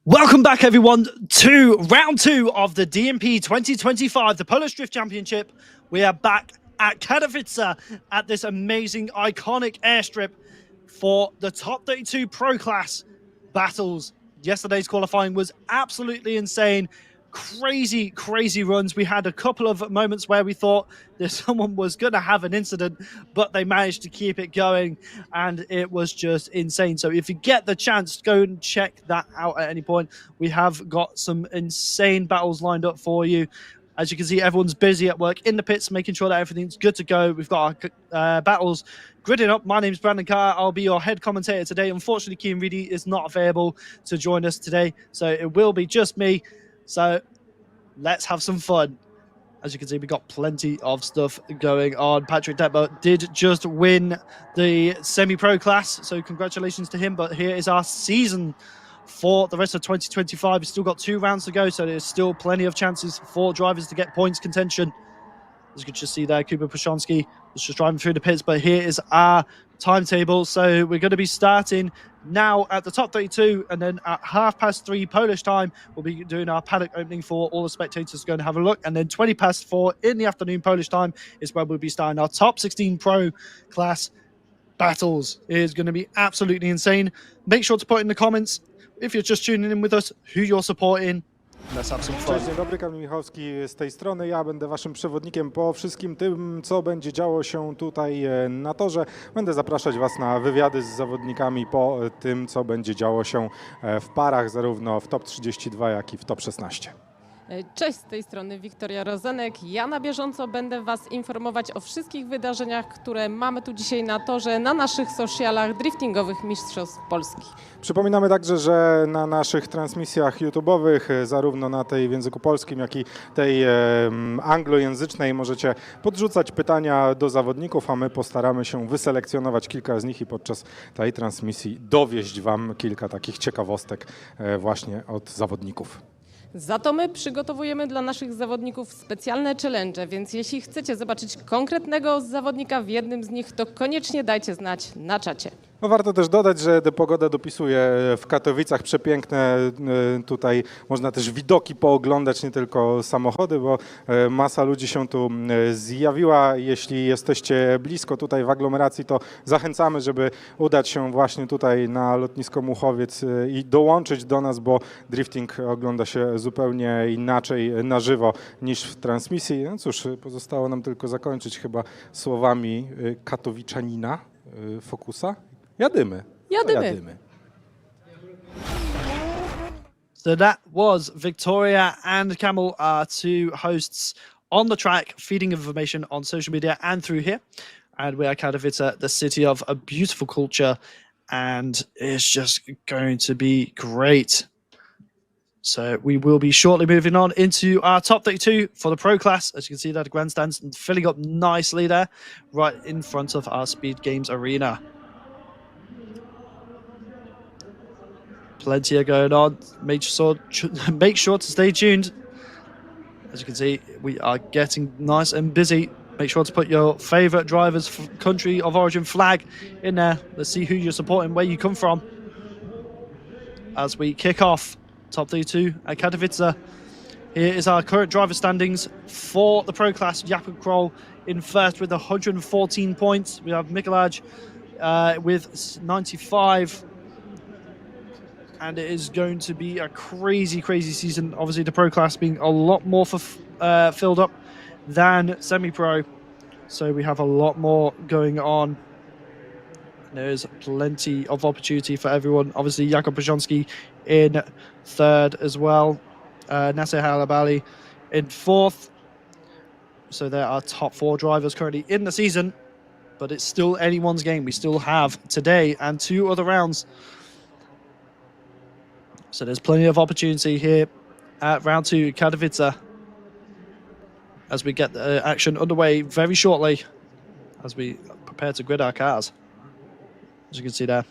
Welcome back, everyone, to round 2 of the DMP 2025, the Polish Drift Championship. We are back at Katowice at this amazing, iconic airstrip for the top 32 Pro Class battles. Yesterday's qualifying was absolutely insane. Crazy runs. We had a couple of moments where we thought that someone was going to have an incident, but they managed to keep it going, and it was just insane. So if you get the chance, go and check that out at any point. We have got some insane battles lined up for you. As you can see, everyone's busy at work in the pits, making sure that everything's good to go. We've got our battles gridding up. My name's Brandon Carr. I'll be your head commentator today. Unfortunately, Kean Reedy is not available to join us today, so it will be just me. So let's have some fun. As you can see, we got plenty of stuff going on. Patrick Detmer did just win the semi-pro class, so congratulations to him. But here is our season for the rest of 2025. We've still got 2 rounds to go, so there's still plenty of chances for drivers to get points contention. As you can just see there, Kuba Puszonski was just driving through the pits, but here is our timetable. So we're going to be starting now at the top 32, and then at 3:30 Polish time, we'll be doing our paddock opening for all the spectators going to have a look. And then 4:20 in the afternoon Polish time is where we'll be starting our top 16 Pro Class battles. It is going to be absolutely insane. Make sure to put in the comments, if you're just tuning in with us, who you're supporting. Let's have some fun. Cześć, dzień dobry, Kamil Michałowski z tej strony. Ja będę waszym przewodnikiem po wszystkim tym, co będzie działo się tutaj na torze. Będę zapraszać was na wywiady z zawodnikami po tym, co będzie działo się w parach, zarówno w top 32, jak i w top 16. Cześć, z tej strony Wiktoria Rozenek. Ja na bieżąco będę was informować o wszystkich wydarzeniach, które mamy tu dzisiaj na torze, na naszych socialach Driftingowych Mistrzostw Polski. Przypominamy także, że na naszych transmisjach YouTube'owych, zarówno na tej w języku polskim, jak i tej anglojęzycznej, możecie podrzucać pytania do zawodników, a my postaramy się wyselekcjonować kilka z nich i podczas tej transmisji dowieść wam kilka takich ciekawostek właśnie od zawodników. Za to my przygotowujemy dla naszych zawodników specjalne challenge, więc jeśli chcecie zobaczyć konkretnego zawodnika w jednym z nich, to koniecznie dajcie znać na czacie. No warto też dodać, że pogoda dopisuje w Katowicach. Przepiękne tutaj można też widoki pooglądać, nie tylko samochody, bo masa ludzi się tu zjawiła. Jeśli jesteście blisko tutaj w aglomeracji, to zachęcamy, żeby udać się właśnie tutaj na lotnisko Muchowiec i dołączyć do nas, bo drifting ogląda się zupełnie inaczej na żywo niż w transmisji. No cóż, pozostało nam tylko zakończyć chyba słowami katowiczanina Focusa. Jadymy. So that was Victoria and Camel, our 2 hosts on the track, feeding information on social media and through here. And we are Katowice, the city of a beautiful culture, and it's just going to be great. So we will be shortly moving on into our top 32 for the pro class. As you can see there, the grandstands filling up nicely there, right in front of our Speed Games arena. Plenty of going on. Make sure to stay tuned. As you can see, we are getting nice and busy. Make sure to put your favorite driver's country of origin flag in there. Let's see who you're supporting, where you come from. As we kick off top 32 at Katowice. Here is our current driver standings for the pro class. Jakob Kroll in first with 114 points. We have Mikolaj with 95. And it is going to be a crazy, crazy season. Obviously, the pro class being a lot more filled up than semi-pro. So we have a lot more going on. There's plenty of opportunity for everyone. Obviously, Jakub Brzezinski in third as well. Nasser Halabali in fourth. So there are top 4 drivers currently in the season. But it's still anyone's game. We still have today and 2 other rounds. So there's plenty of opportunity here at round 2, Katowice, as we get the action underway very shortly as we prepare to grid our cars, as you can see there.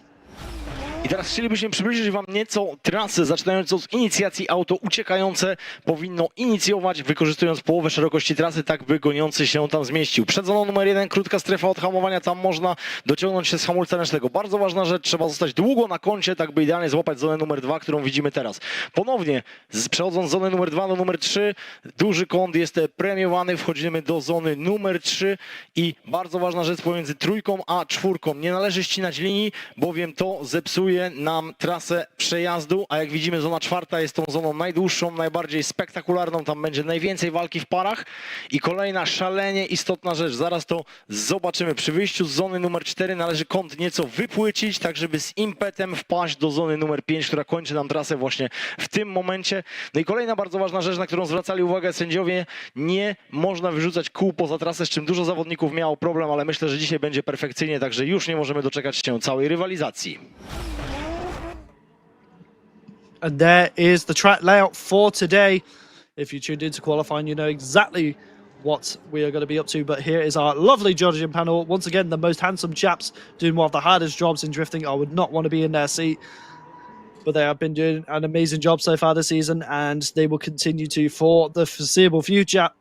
I teraz chcielibyśmy przybliżyć Wam nieco trasę, zaczynając od inicjacji. Auto uciekające powinno inicjować, wykorzystując połowę szerokości trasy, tak by goniący się tam zmieścił. Przed zoną numer 1, krótka strefa od hamowania, tam można dociągnąć się z hamulca ręcznego. Bardzo ważna rzecz, trzeba zostać długo na koncie, tak by idealnie złapać zonę numer 2, którą widzimy teraz. Ponownie, przechodząc z zony numer 2 do numer 3, duży kąt jest premiowany, wchodzimy do zony numer 3 i bardzo ważna rzecz pomiędzy 3 a 4. Nie należy ścinać linii, bowiem to zepsuje nam trasę przejazdu, a jak widzimy zona 4 jest tą zoną najdłuższą, najbardziej spektakularną, tam będzie najwięcej walki w parach. I kolejna szalenie istotna rzecz, zaraz to zobaczymy. Przy wyjściu z zony numer 4 należy kąt nieco wypłycić, tak żeby z impetem wpaść do zony numer 5, która kończy nam trasę właśnie w tym momencie. No i kolejna bardzo ważna rzecz, na którą zwracali uwagę sędziowie, nie można wyrzucać kół poza trasę, z czym dużo zawodników miało problem, ale myślę, że dzisiaj będzie perfekcyjnie, także już nie możemy doczekać się całej rywalizacji. And there is the track layout for today. If you tuned into qualifying, you know exactly what we are going to be up to. But here is our lovely Georgian panel. Once again, the most handsome chaps doing one of the hardest jobs in drifting. I would not want to be in their seat. But they have been doing an amazing job so far this season, and they will continue to for the foreseeable future.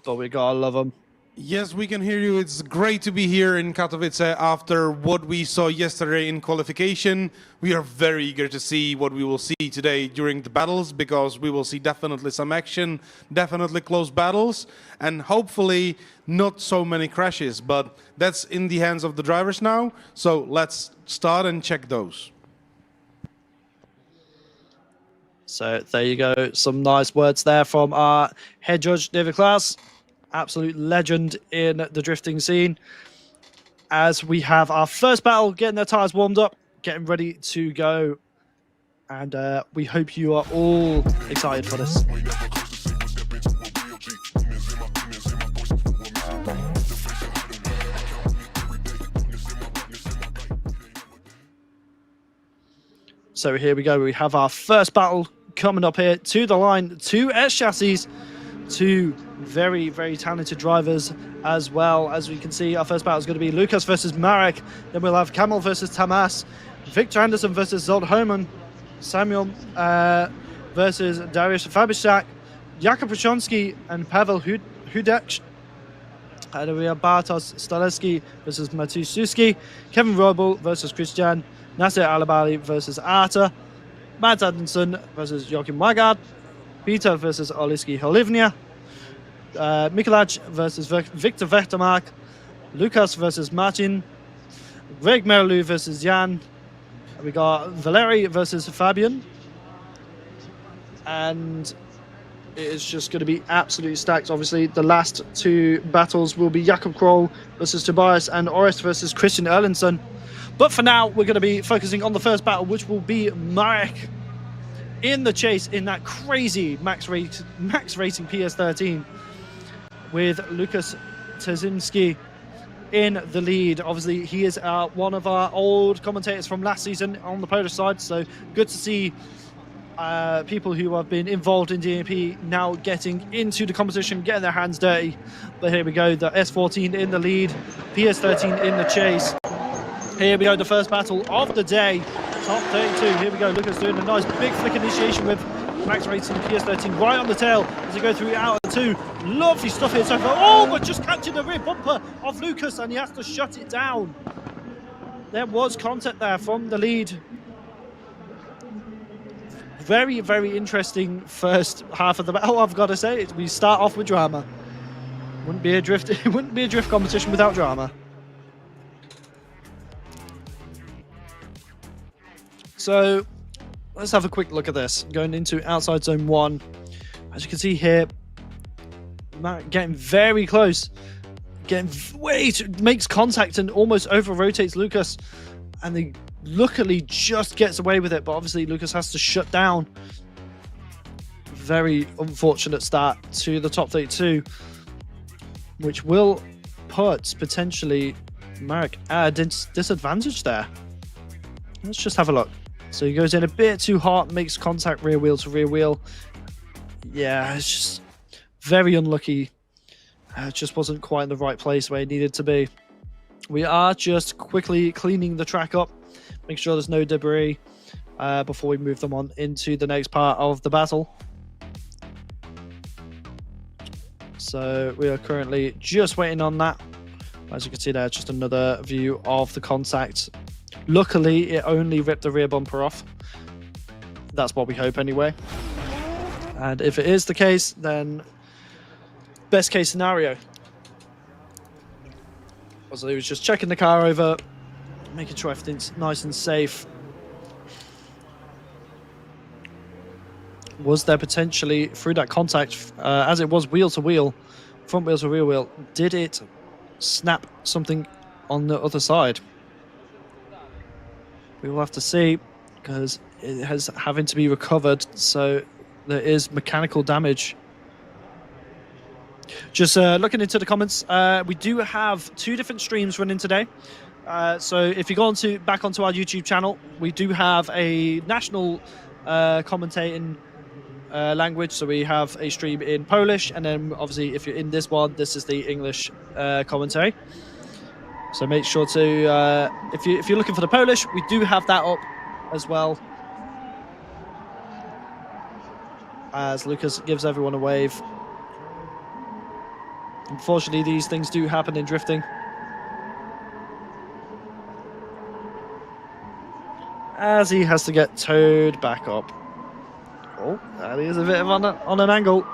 But we gotta love them. Yes, we can hear you. It's great to be here in Katowice after what we saw yesterday in qualification. We are very eager to see what we will see today during the battles, because we will see definitely some action, definitely close battles, and hopefully not so many crashes. But that's in the hands of the drivers now. So let's start and check those. So there you go. Some nice words there from our head judge, David Klaas. Absolute legend in the drifting scene. As we have our first battle, getting their tires warmed up, getting ready to go. And we hope you are all excited for this. So here we go. We have our first battle coming up here to the line. 2 S chassis, 2 very, very talented drivers as well. As we can see, our first battle is going to be Lucas versus Marek. Then we'll have Kamil versus Tamas, Victor Anderson versus Zold Homan, Samuel versus Dariusz Fabishak, Jakub Przonski and Pavel Hudek. And then we have Bartosz Staleski versus Maciej Suski, Kevin Robel versus Christian, Nasser Alabali versus Arta, Matt Adamson versus Joachim Wagard, Peter versus Oliski Holivnia, Mikolaj versus Victor Vechtermark, Lucas versus Martin, Greg Merlu versus Jan, we got Valeri versus Fabian, and it is just going to be absolutely stacked. Obviously, the last 2 battles will be Jakob Kroll versus Tobias and Orest versus Christian Erlendsson. But for now, we're going to be focusing on the first battle, which will be Marek in the chase in that crazy max racing PS13 with Lucas Tezinski in the lead. Obviously, he is one of our old commentators from last season on the Polish side, so good to see people who have been involved in DMP now getting into the competition, getting their hands dirty. But here we go, the S14 in the lead, PS13 in the chase. Here we go, the first battle of the day, top 32. Here we go, Lucas doing a nice big flick initiation with Max Racing PS13 right on the tail as they go through out of 2. Lovely stuff here so far. Oh, but just catching the rear bumper of Lucas, and he has to shut it down. There was contact there from the lead. Very, very interesting first half of the battle, I've got to say. We start off with drama. Wouldn't be a drift. It wouldn't be a drift competition without drama. So let's have a quick look at this. Going into outside zone 1. As you can see here, Matt getting very close. Getting way too, makes contact and almost over rotates Lucas. And he luckily just gets away with it. But obviously Lucas has to shut down. Very unfortunate start to the top 32. Which will put potentially Marek at a disadvantage there. Let's just have a look. So he goes in a bit too hot, makes contact rear wheel to rear wheel. Yeah, it's just very unlucky. It just wasn't quite in the right place where it needed to be. We are just quickly cleaning the track up, make sure there's no debris before we move them on into the next part of the battle. So we are currently just waiting on that. As you can see there, just another view of the contact. Luckily, it only ripped the rear bumper off. That's what we hope anyway. And if it is the case, then best case scenario. So he was just checking the car over, making sure everything's nice and safe. Was there potentially, through that contact, as it was wheel to wheel, front wheel to rear wheel, did it snap something on the other side? We will have to see, because it has having to be recovered, so there is mechanical damage. Just looking into the comments, we do have 2 different streams running today. So if you go back onto our YouTube channel, we do have a national commentating language. So we have a stream in Polish, and then obviously if you're in this one, this is the English commentary. So make sure to, if you're looking for the Polish, we do have that up as well. As Lucas gives everyone a wave. Unfortunately, these things do happen in drifting. As he has to get towed back up. Oh, that is a bit of on an angle.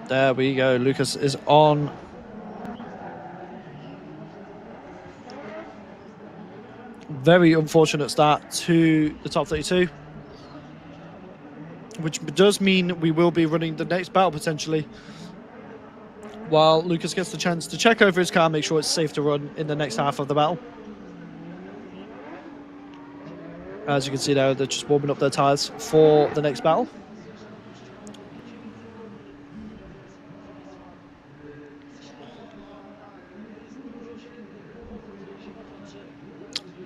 There we go. Lucas is on. Very unfortunate start to the top 32. Which does mean we will be running the next battle potentially. While Lucas gets the chance to check over his car, make sure it's safe to run in the next half of the battle. As you can see there, they're just warming up their tyres for the next battle.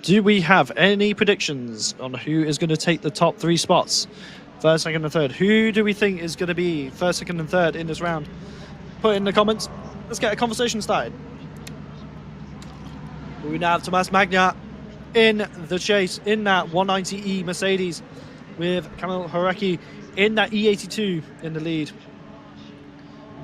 Do we have any predictions on who is going to take the top 3 spots? First, second, and third. Who do we think is going to be first, second, and third in this round? Put it in the comments. Let's get a conversation started. We now have Tomas Magna in the chase in that 190E Mercedes with Kamil Horecki in that E82 in the lead.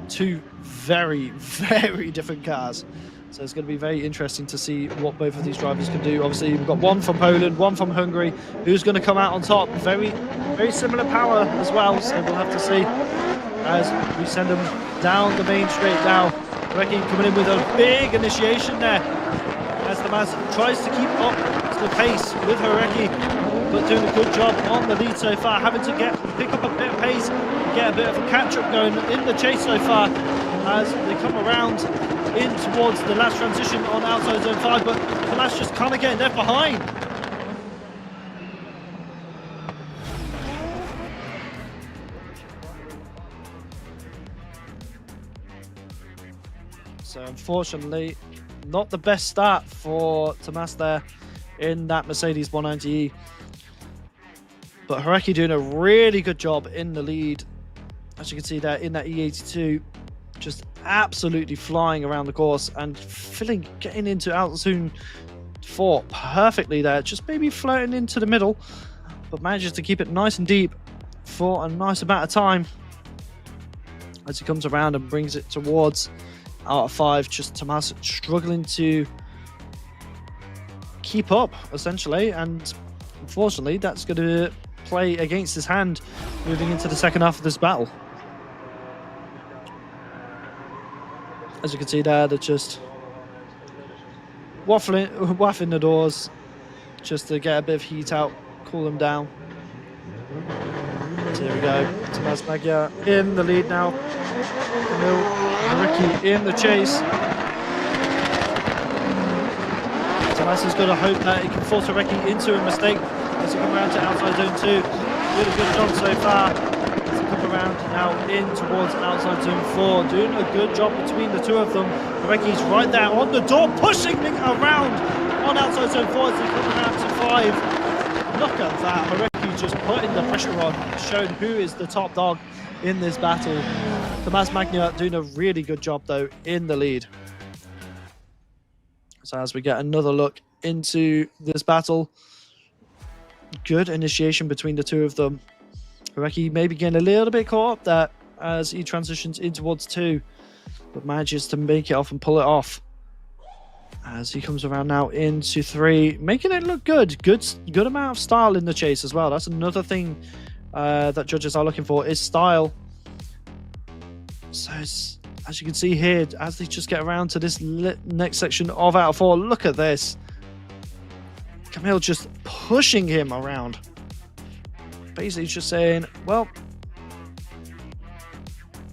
2 very, very different cars. So it's going to be very interesting to see what both of these drivers can do. Obviously, we've got one from Poland, one from Hungary. Who's going to come out on top? Very, very similar power as well. So we'll have to see as we send them down the main straight now. Horecki coming in with a big initiation there as the Maz tries to keep up to the pace with Horecki, but doing a good job on the lead so far, having to pick up a bit of pace, get a bit of a catch-up going in the chase so far as they come around in towards the last transition on outside zone 5, but Tomas just kind of getting left behind. So unfortunately, not the best start for Tomas there in that Mercedes 190E. But Horeki doing a really good job in the lead. As you can see there in that E82, just absolutely flying around the course and getting into out zone 4 perfectly there. Just maybe floating into the middle, but manages to keep it nice and deep for a nice amount of time. As he comes around and brings it towards out of 5, just Tomas struggling to keep up, essentially, and unfortunately that's going to play against his hand moving into the second half of this battle. As you can see there, they're just waffing the doors just to get a bit of heat out, cool them down. So here we go, Tomas Magyar in the lead now. Kamil Horeki in the chase. Tomas has got to hope that he can force Horeki into a mistake as he comes around to outside zone 2. Doing a good job so far. As he comes around now in towards outside zone 4. Doing a good job between the two of them. Horeki's right there on the door, pushing him around on outside zone 4 as he comes around to 5. Look at that. Horeki just putting the pressure on, showing who is the top dog in this battle. Tomas Magyar doing a really good job though in the lead. So as we get another look into this battle, good initiation between the two of them. Horeki maybe getting a little bit caught up there as he transitions in towards 2, but manages to make it off and pull it off. As he comes around now into 3, making it look good. Good amount of style in the chase as well. That's another thing that judges are looking for, is style. So as you can see here, as they just get around to this next section of out of 4, look at this. Kamil just pushing him around. Basically just saying, well,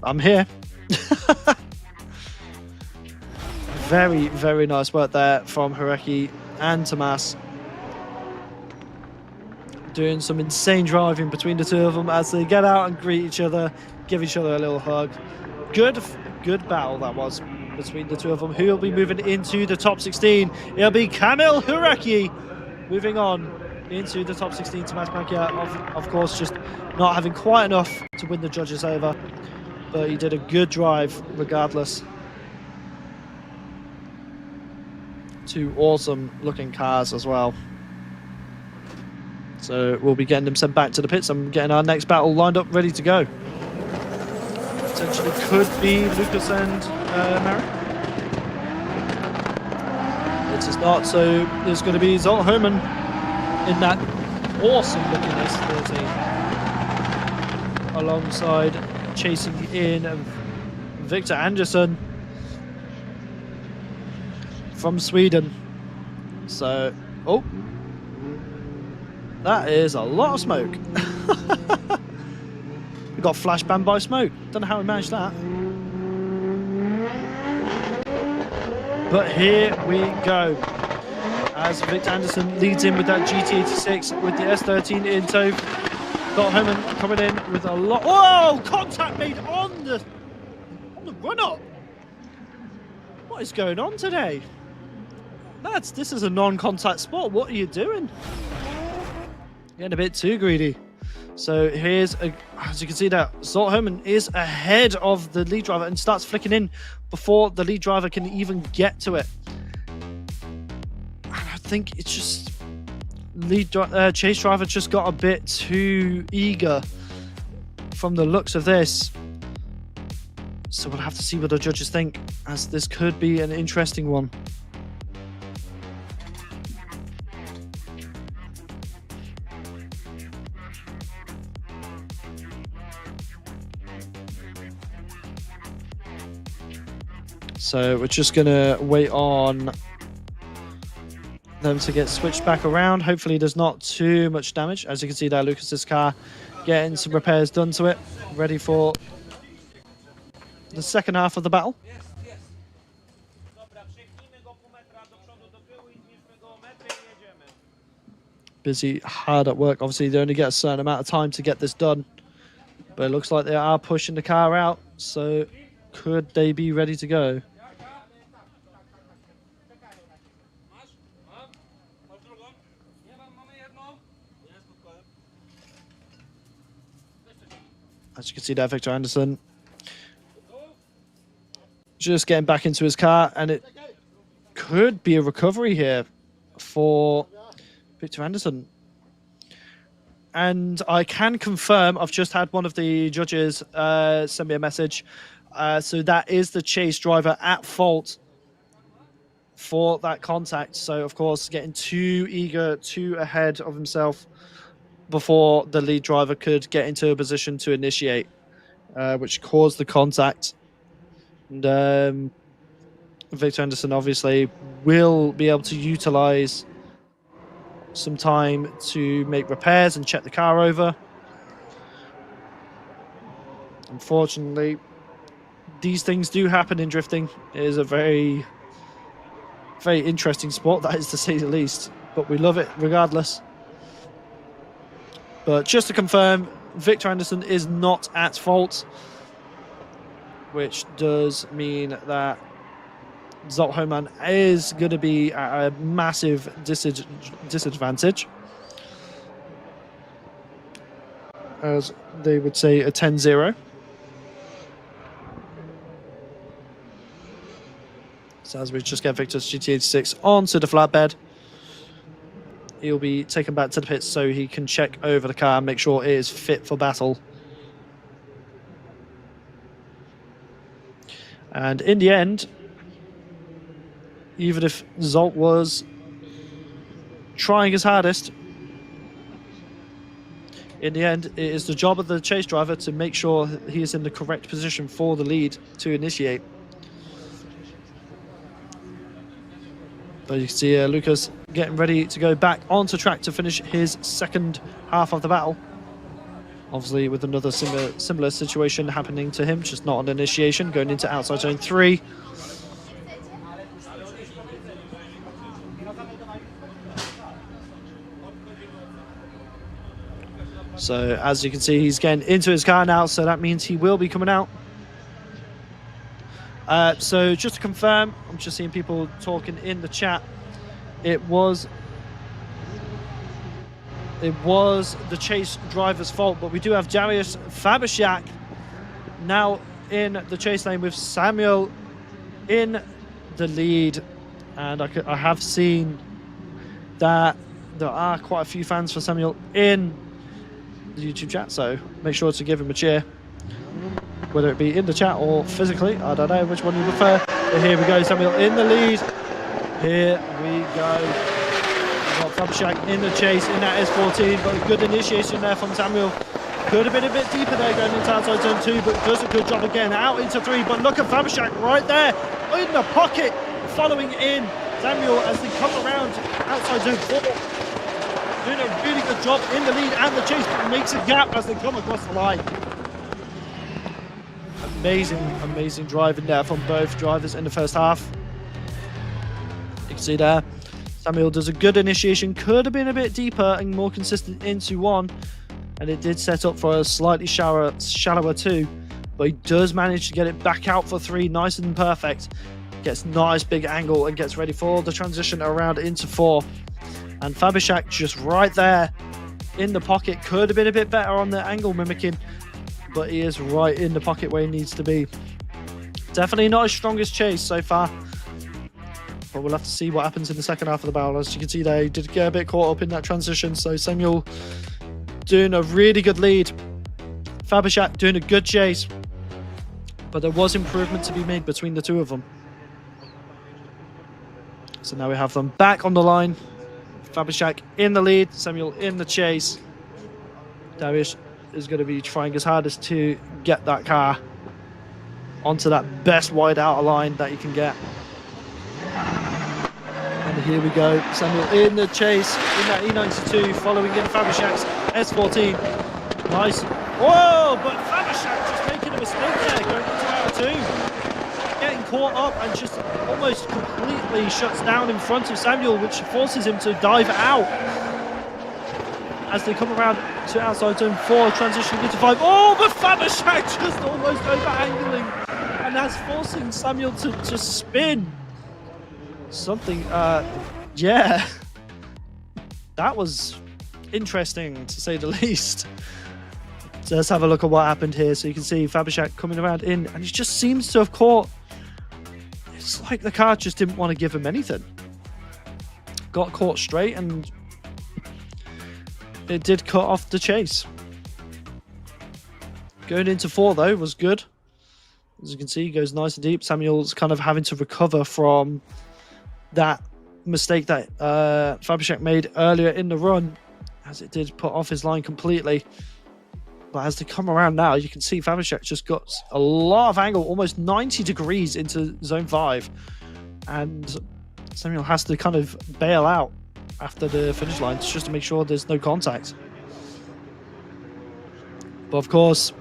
I'm here. Very, very nice work there from Horeki and Tomas. Doing some insane driving between the two of them as they get out and greet each other, give each other a little hug. Good battle that was between the two of them. Who will be moving into the top 16? It'll be Kamil Horeki moving on into the top 16. Tomas Magyar, of course, just not having quite enough to win the judges over, but he did a good drive regardless. 2 awesome looking cars as well. So we'll be getting them sent back to the pits and getting our next battle lined up, ready to go. Potentially could be Lucas and Mary. It is not, so there's going to be Zolt Herman in that awesome looking S13 alongside chasing in Victor Andersson from Sweden. So, oh, that is a lot of smoke. We got flash banned by smoke. Don't know how we managed that. But here we go. As Victor Andersson leads in with that GT86 with the S13 in tow. Got Homan coming in with a lot. Oh, contact made on the run up. What is going on today? Lads, this is a non-contact sport. What are you doing? Getting a bit too greedy. So here's, as you can see that Zolt Herman is ahead of the lead driver and starts flicking in before the lead driver can even get to it. And I think it's just chase driver just got a bit too eager from the looks of this. So we'll have to see what the judges think, as this could be an interesting one. So we're just going to wait on them to get switched back around. Hopefully there's not too much damage. As you can see there, Lucas's car getting some repairs done to it, ready for the second half of the battle. Busy, hard at work. Obviously they only get a certain amount of time to get this done, but it looks like they are pushing the car out. So could they be ready to go? As you can see there, Victor Anderson just getting back into his car, and it could be a recovery here for Victor Anderson. And I can confirm, I've just had one of the judges send me a message. So that is the chase driver at fault for that contact. So, of course, getting too eager, too ahead of himself before the lead driver could get into a position to initiate, which caused the contact. And Victor Anderson obviously will be able to utilize some time to make repairs and check the car over. Unfortunately, these things do happen in drifting. It is a very, very interesting sport, that is to say the least, but we love it regardless. But just to confirm, Victor Anderson is not at fault, which does mean that Zolt Homan is going to be at a massive disadvantage. As they would say, a 10-0. So as we just get Victor's GT86 onto the flatbed, he'll be taken back to the pits so he can check over the car and make sure it is fit for battle. And in the end, even if Zolt was trying his hardest, in the end, it is the job of the chase driver to make sure he is in the correct position for the lead to initiate. But you can see Lucas getting ready to go back onto track to finish his second half of the battle. Obviously, with another similar situation happening to him, just not on initiation, going into outside zone 3. So, as you can see, he's getting into his car now, so that means he will be coming out. So, just to confirm, I'm just seeing people talking in the chat. It was the chase driver's fault, but we do have Darius Fabershak now in the chase lane with Samuel in the lead. And I have seen that there are quite a few fans for Samuel in the YouTube chat, so make sure to give him a cheer, whether it be in the chat or physically. I don't know which one you prefer. But here we go, Samuel in the lead. Here we go. We've got Fabershak in the chase in that S14, but a good initiation there from Samuel. Could have been a bit deeper there going into outside zone 2, but does a good job again out into 3. But look at Fabershak right there in the pocket, following in Samuel as they come around outside zone 4. Doing a really good job in the lead and the chase, but makes a gap as they come across the line. Amazing driving there from both drivers in the first half. You can see there, Samuel does a good initiation, could have been a bit deeper and more consistent into 1, and it did set up for a slightly shallower 2, but he does manage to get it back out for 3, nice and perfect. Gets nice big angle and gets ready for the transition around into 4. And Fabershak just right there in the pocket, could have been a bit better on the angle mimicking, but he is right in the pocket where he needs to be. Definitely not his strongest chase so far, but we'll have to see what happens in the second half of the battle. As you can see there, he did get a bit caught up in that transition, so Samuel doing a really good lead. Fabershak doing a good chase, but there was improvement to be made between the two of them. So now we have them back on the line. Fabershak in the lead, Samuel in the chase. Darius is going to be trying his hardest to get that car onto that best wide outer line that you can get. And here we go, Samuel in the chase in that E92, following in Fabershak's S14. Nice. Whoa, but Fabershak just making a mistake there, going into outer 2. Getting caught up and just almost completely shuts down in front of Samuel, which forces him to dive out as they come around to outside zone 4, transitioning into 5. Oh, but Fabershak just almost over-angling, and that's forcing Samuel to spin. Something, yeah. That was interesting, to say the least. So let's have a look at what happened here. So you can see Fabiszak coming around in, and he just seems to have caught. It's like the car just didn't want to give him anything. Got caught straight, and it did cut off the chase. Going into 4 though was good. As you can see, he goes nice and deep. Samuel's kind of having to recover from that mistake that Fabiszak made earlier in the run, as it did put off his line completely. But as they come around now, you can see Fabiszak just got a lot of angle, almost 90 degrees into zone 5. And Samuel has to kind of bail out after the finish line just to make sure there's no contact. But of course,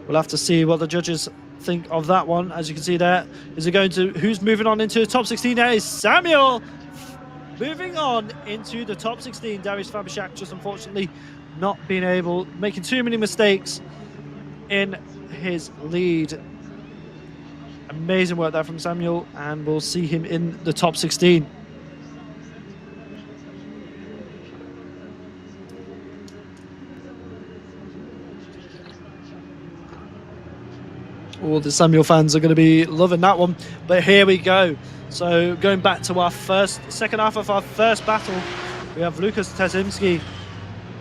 we'll have to see what the judges think of that one. As you can see there, is it going to, who's moving on into the top 16? There is Samuel moving on into the top 16. Dariusz Fabiszak just unfortunately not being able, making too many mistakes in his lead. Amazing work there from Samuel, and we'll see him in the top 16. All the Samuel fans are going to be loving that one. But here we go. So going back to our second half of our first battle, we have Lukas Tezimski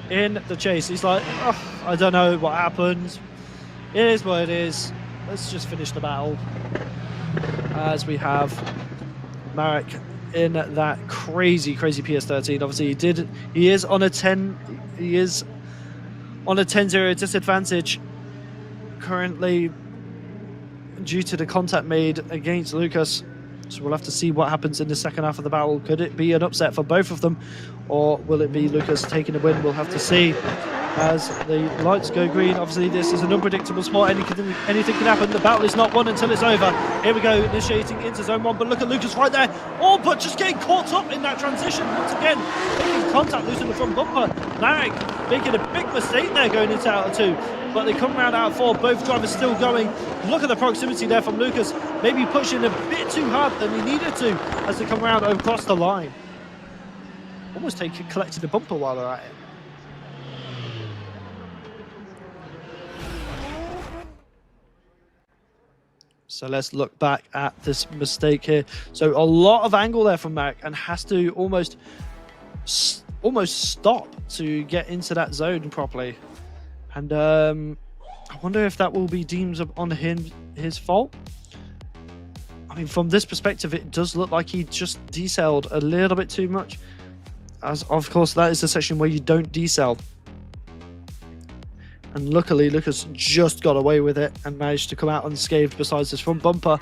in the chase. He's like, oh, I don't know what happened. It is what it is. Let's just finish the battle. As we have Marek in that crazy PS13. Obviously he is on a 10-0 disadvantage currently due to the contact made against Lukas. So we'll have to see what happens in the second half of the battle. Could it be an upset for both of them, or will it be Lukas taking the win? We'll have to see as the lights go green. Obviously this is an unpredictable sport. Anything can happen. The battle is not won until it's over. Here we go, initiating into zone 1, but look at Lukas right there. Oh, but just getting caught up in that transition once again, making contact, losing the front bumper. Marek making a big mistake there going into out of 2, but they come around out of 4. Both drivers still going. Look at the proximity there from Lukas, maybe pushing a bit too hard than he needed to as they come around across the line. Almost collected the bumper while they're at it. So let's look back at this mistake here. So a lot of angle there from Marek, and has to almost stop to get into that zone properly. And I wonder if that will be deemed on his fault. I mean, from this perspective, it does look like he just decelled a little bit too much. As of course, that is the section where you don't decel. And luckily, Lukas just got away with it and managed to come out unscathed besides his front bumper.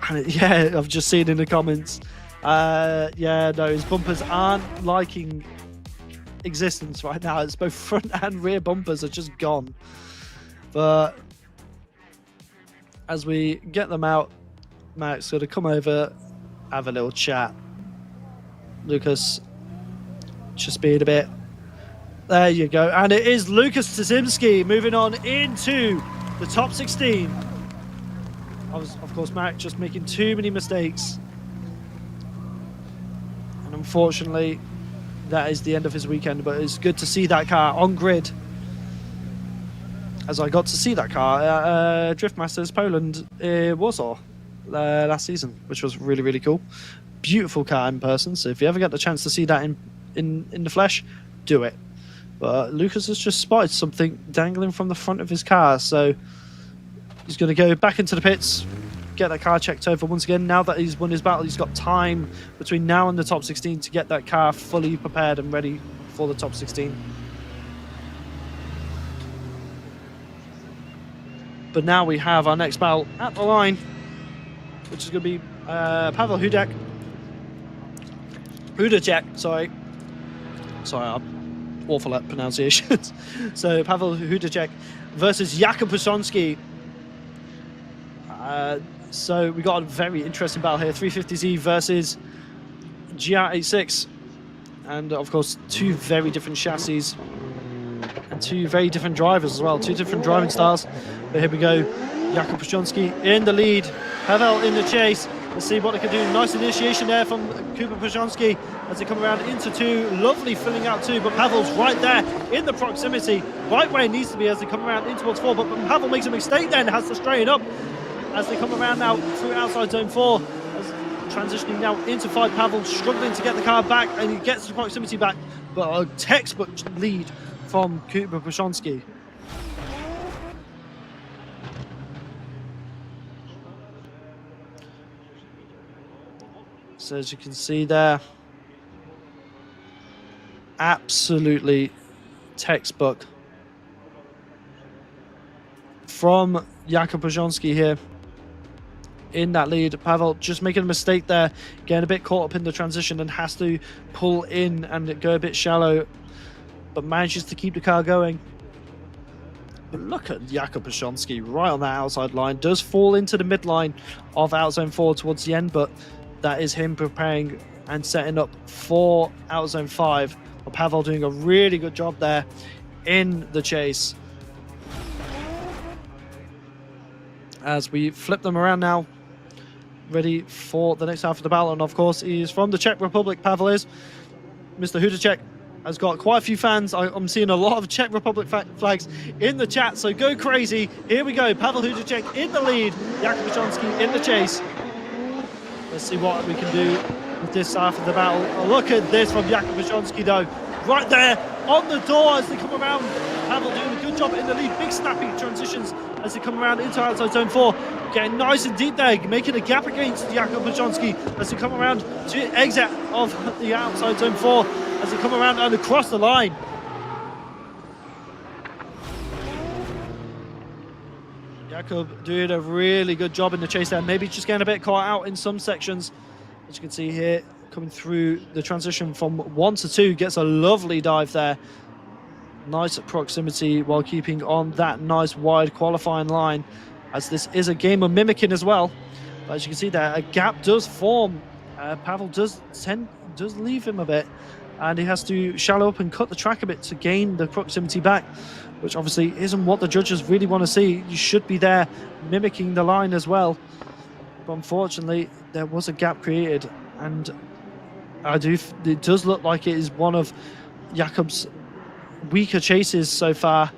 And yeah, I've just seen in the comments. Yeah, no, his bumpers aren't liking existence right now. It's both front and rear bumpers are just gone. But as we get them out, Marek's going to come over, have a little chat. Lukas just being a bit... There you go. And it is Lukas Tezimski moving on into the top 16. Of course, Marek just making too many mistakes. And unfortunately, that is the end of his weekend. But it's good to see that car on grid, as I got to see that car at Drift Masters Poland, Warsaw last season, which was really, really cool. Beautiful car in person. So if you ever get the chance to see that in the flesh, do it. But Lukas has just spotted something dangling from the front of his car, so he's going to go back into the pits, get that car checked over once again. Now that he's won his battle, he's got time between now and the top 16 to get that car fully prepared and ready for the top 16. But now we have our next battle at the line, which is going to be Pavel Hudek. Sorry, I'm awful at pronunciations. So Pavel Hudek versus Jakub Pusonski. So we got a very interesting battle here. 350Z versus GR86, and of course 2 very different chassis and 2 very different drivers as well. 2 different driving styles. But here we go. Jakub Pusonski in the lead. Pavel in the chase. Let's see what they can do. Nice initiation there from Kuba Przonski as they come around into two. Lovely filling out two, but Pavel's right there in the proximity, right where he needs to be as they come around in towards four. But Pavel makes a mistake then, has to straighten up as they come around now through outside zone four. As transitioning now into five, Pavel struggling to get the car back, and he gets the proximity back, but a textbook lead from Kuba Przonski. So as you can see there, absolutely textbook from Jakub Przonski here in that lead. Pavel just making a mistake there, getting a bit caught up in the transition and has to pull in and go a bit shallow, but manages to keep the car going. But look at Jakub Przonski right on that outside line, does fall into the midline of out zone 4 towards the end, but that is him preparing and setting up for out zone 5. But Pavel doing a really good job there in the chase. As we flip them around now, ready for the next half of the battle. And of course, he is from the Czech Republic, Pavel is. Mr. Hudacek has got quite a few fans. I'm seeing a lot of Czech Republic flags in the chat, so go crazy. Here we go, Pavel Hudacek in the lead, Jakub Przonski in the chase. Let's see what we can do with this half of the battle. Oh, look at this from Jakub Przonski though. Right there on the door as they come around. Pavel doing a good job in the lead. Big snappy transitions as they come around into outside zone 4. Getting nice and deep there, making a gap against Jakub Przonski as they come around to exit of the outside zone 4 as they come around and across the line. Jakub doing a really good job in the chase there. Maybe just getting a bit caught out in some sections. As you can see here, coming through the transition from 1 to 2, gets a lovely dive there. Nice proximity while keeping on that nice wide qualifying line, as this is a game of mimicking as well. But as you can see there, a gap does form. Pavel does leave him a bit, and he has to shallow up and cut the track a bit to gain the proximity back, which obviously isn't what the judges really want to see. You should be there mimicking the line as well. But unfortunately, there was a gap created, and it does look like it is one of Jakub's weaker chases so far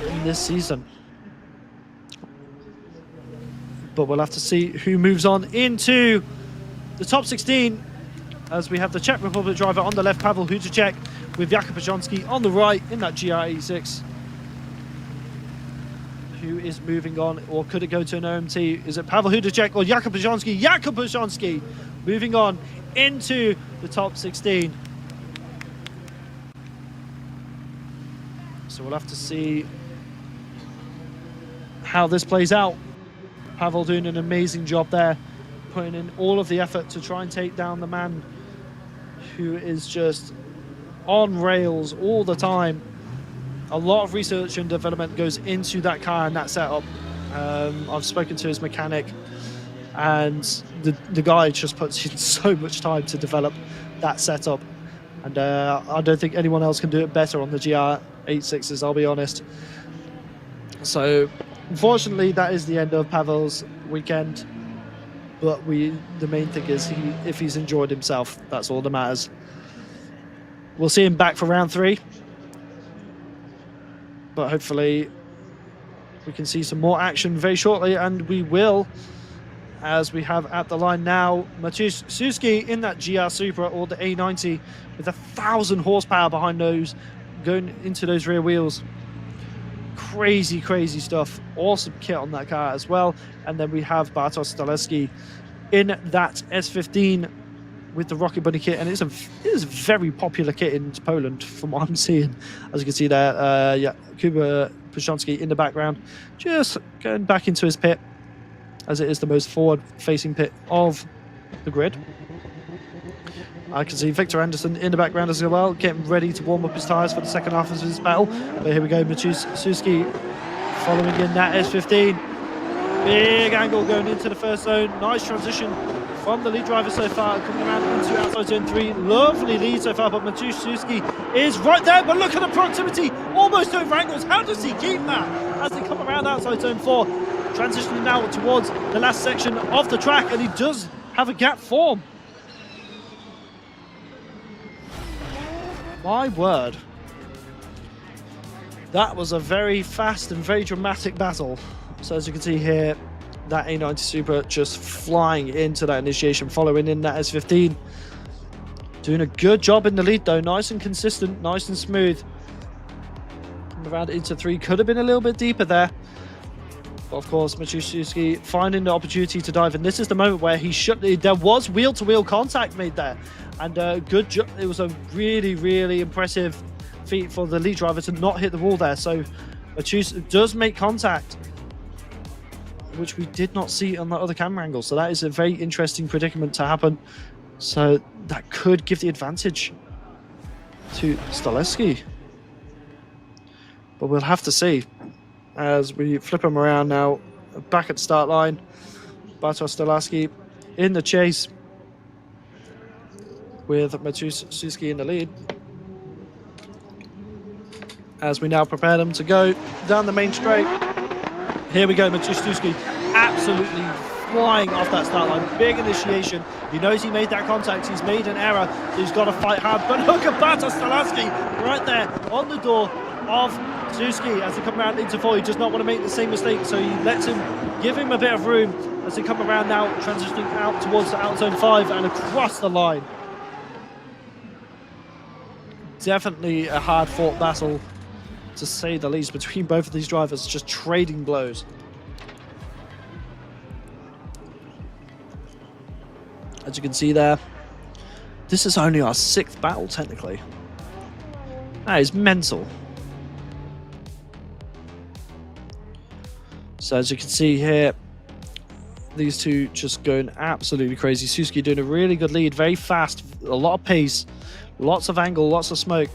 in this season. But we'll have to see who moves on into the top 16, as we have the Czech Republic driver on the left, Pavel Hudacek, with Jakub Przonski on the right in that GR86. Who is moving on, or could it go to an OMT? Is it Pavel Hudacek or Jakub Przonski? Jakub Przonski moving on into the top 16. So we'll have to see how this plays out. Pavel doing an amazing job there, putting in all of the effort to try and take down the man who is just on rails all the time. A lot of research and development goes into that car and that setup. I've spoken to his mechanic, and the guy just puts in so much time to develop that setup. And I don't think anyone else can do it better on the GR86s, I'll be honest. So unfortunately, that is the end of Pavel's weekend. But the main thing is if he's enjoyed himself, that's all that matters. We'll see him back for round 3. But hopefully we can see some more action very shortly, and we will, as we have at the line now Maciej Suski in that GR Supra, or the A90, with 1,000 horsepower behind those, going into those rear wheels. Crazy stuff. Awesome kit on that car as well. And then we have Bartosz Staleski in that S15 with the Rocket Bunny kit, and it is a very popular kit in Poland from what I'm seeing. As you can see there, yeah, Kuba Przonski in the background, just going back into his pit, as it is the most forward-facing pit of the grid. I can see Victor Anderson in the background as well, getting ready to warm up his tyres for the second half of his battle. But here we go, Maciej Suski following in that S15. Big angle going into the first zone. Nice transition from the lead driver so far, coming around into outside zone 3. Lovely lead so far, but Maciej Suski is right there. But look at the proximity, almost over angles. How does he keep that as they come around outside zone 4? transitioning now towards the last section of the track, and he does have a gap form. My word. That was a very fast and very dramatic battle. So as you can see here, that A90 Super just flying into that initiation, following in that S15. Doing a good job in the lead though, nice and consistent, nice and smooth. Coming around into 3, could have been a little bit deeper there. But of course, Mistrzosta finding the opportunity to dive, and this is the moment where he shut. There was wheel-to-wheel contact made there, and good job. It was a really, really impressive feat for the lead driver to not hit the wall there. So Mistrzosta does make contact, which we did not see on the other camera angle. So that is a very interesting predicament to happen. So that could give the advantage to Staleski, but we'll have to see. As we flip him around now, back at the start line, Bartosz Staleski in the chase with Mistrzosta in the lead. As we now prepare them to go down the main straight. Here we go, Mistrzosta absolutely flying off that start line. Big initiation. He knows he made that contact. He's made an error. So he's got to fight hard. But look at Bartosz Staleski right there on the door of Mistrzosta as they come around into 4. He does not want to make the same mistake, so he lets him, give him a bit of room as they come around now, transitioning out towards the out zone 5 and across the line. Definitely a hard-fought battle, to say the least, between both of these drivers, just trading blows. As you can see there, this is only our 6th battle, technically. That is mental. So as you can see here, these two just going absolutely crazy. Mistrzosta doing a really good lead, very fast, a lot of pace, lots of angle, lots of smoke.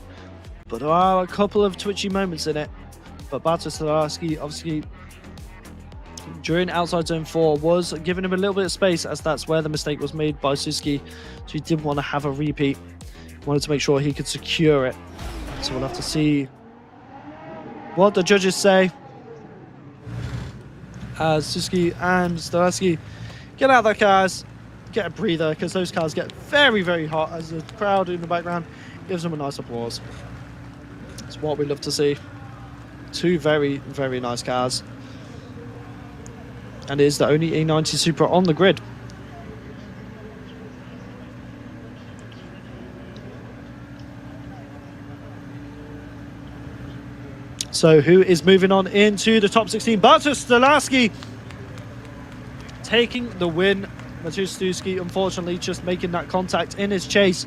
But there are a couple of twitchy moments in it. But Bartosz Staleski, obviously, during outside zone 4, was giving him a little bit of space, as that's where the mistake was made by Mistrzosta. So he didn't want to have a repeat. Wanted to make sure he could secure it. So we'll have to see what the judges say. As Mistrzosta and Staleski get out of their cars, get a breather, because those cars get very, very hot, as the crowd in the background gives them a nice applause. It's what we love to see. Two very, very nice cars. And it is the only A90 Supra on the grid. So who is moving on into the top 16? Bartosz Staleski taking the win. Mistrzosta, unfortunately, just making that contact in his chase.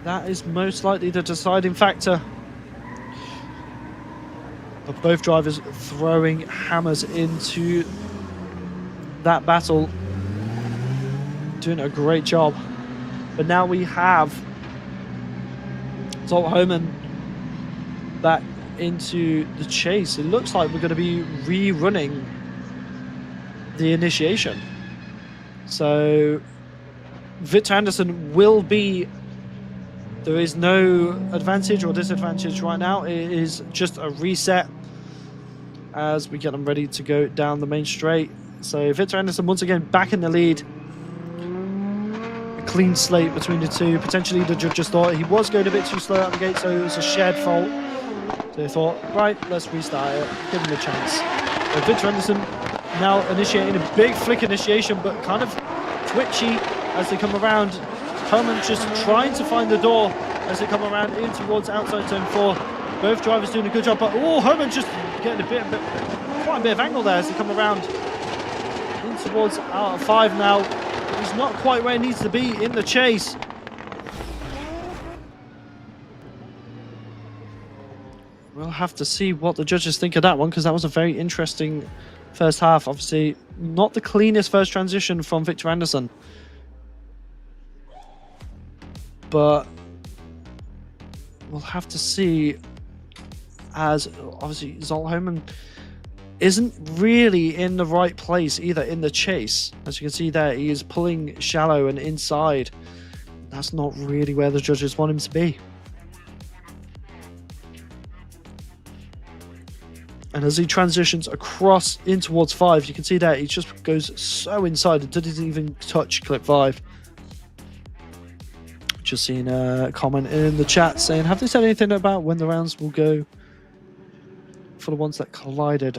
That is most likely the deciding factor. But both drivers throwing hammers into that battle. Doing a great job. But now we have Zolt Homan back into the chase. It looks like we're going to be rerunning the initiation. So Victor Anderson will be, there is no advantage or disadvantage right now. It is just a reset as we get them ready to go down the main straight. So Victor Anderson once again back in the lead. A clean slate between the two. Potentially the judges thought he was going a bit too slow out the gate, so it was a shared fault. So they thought, right, let's restart it, give him a chance. So Victor Anderson now initiating a big flick initiation, but kind of twitchy as they come around. Homan just trying to find the door as they come around in towards outside zone 4. Both drivers doing a good job, but Homan just getting quite a bit of angle there as they come around in towards out of 5 now. He's not quite where he needs to be in the chase. We'll have to see what the judges think of that one, because that was a very interesting first half. Obviously, not the cleanest first transition from Victor Anderson. But we'll have to see, as obviously Zolt Homan isn't really in the right place either in the chase. As you can see there, he is pulling shallow and inside. That's not really where the judges want him to be. And as he transitions across in towards 5, you can see that he just goes so inside. It didn't even touch clip 5. Just seen a comment in the chat saying, have they said anything about when the rounds will go for the ones that collided?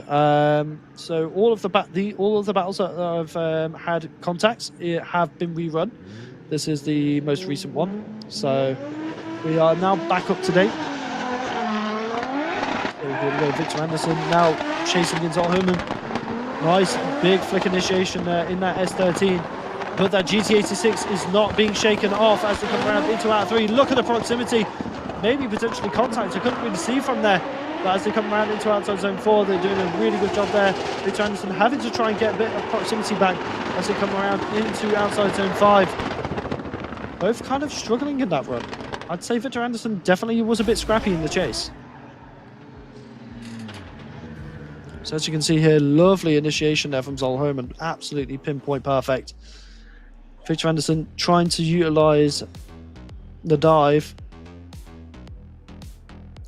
So all of the battles that have had contacts have been rerun. This is the most recent one. So we are now back up to date. Here we go, Victor Anderson now chasing in Zolherman. Nice big flick initiation there in that S13. But that GT86 is not being shaken off as they come around into out 3. Look at the proximity. Maybe potentially contact. I couldn't really see from there. But as they come around into outside zone 4, they're doing a really good job there. Victor Anderson having to try and get a bit of proximity back as they come around into outside zone 5. Both kind of struggling in that run. I'd say Victor Anderson definitely was a bit scrappy in the chase. So as you can see here, lovely initiation there from Zolherman. Absolutely pinpoint perfect. Victor Anderson trying to utilize the dive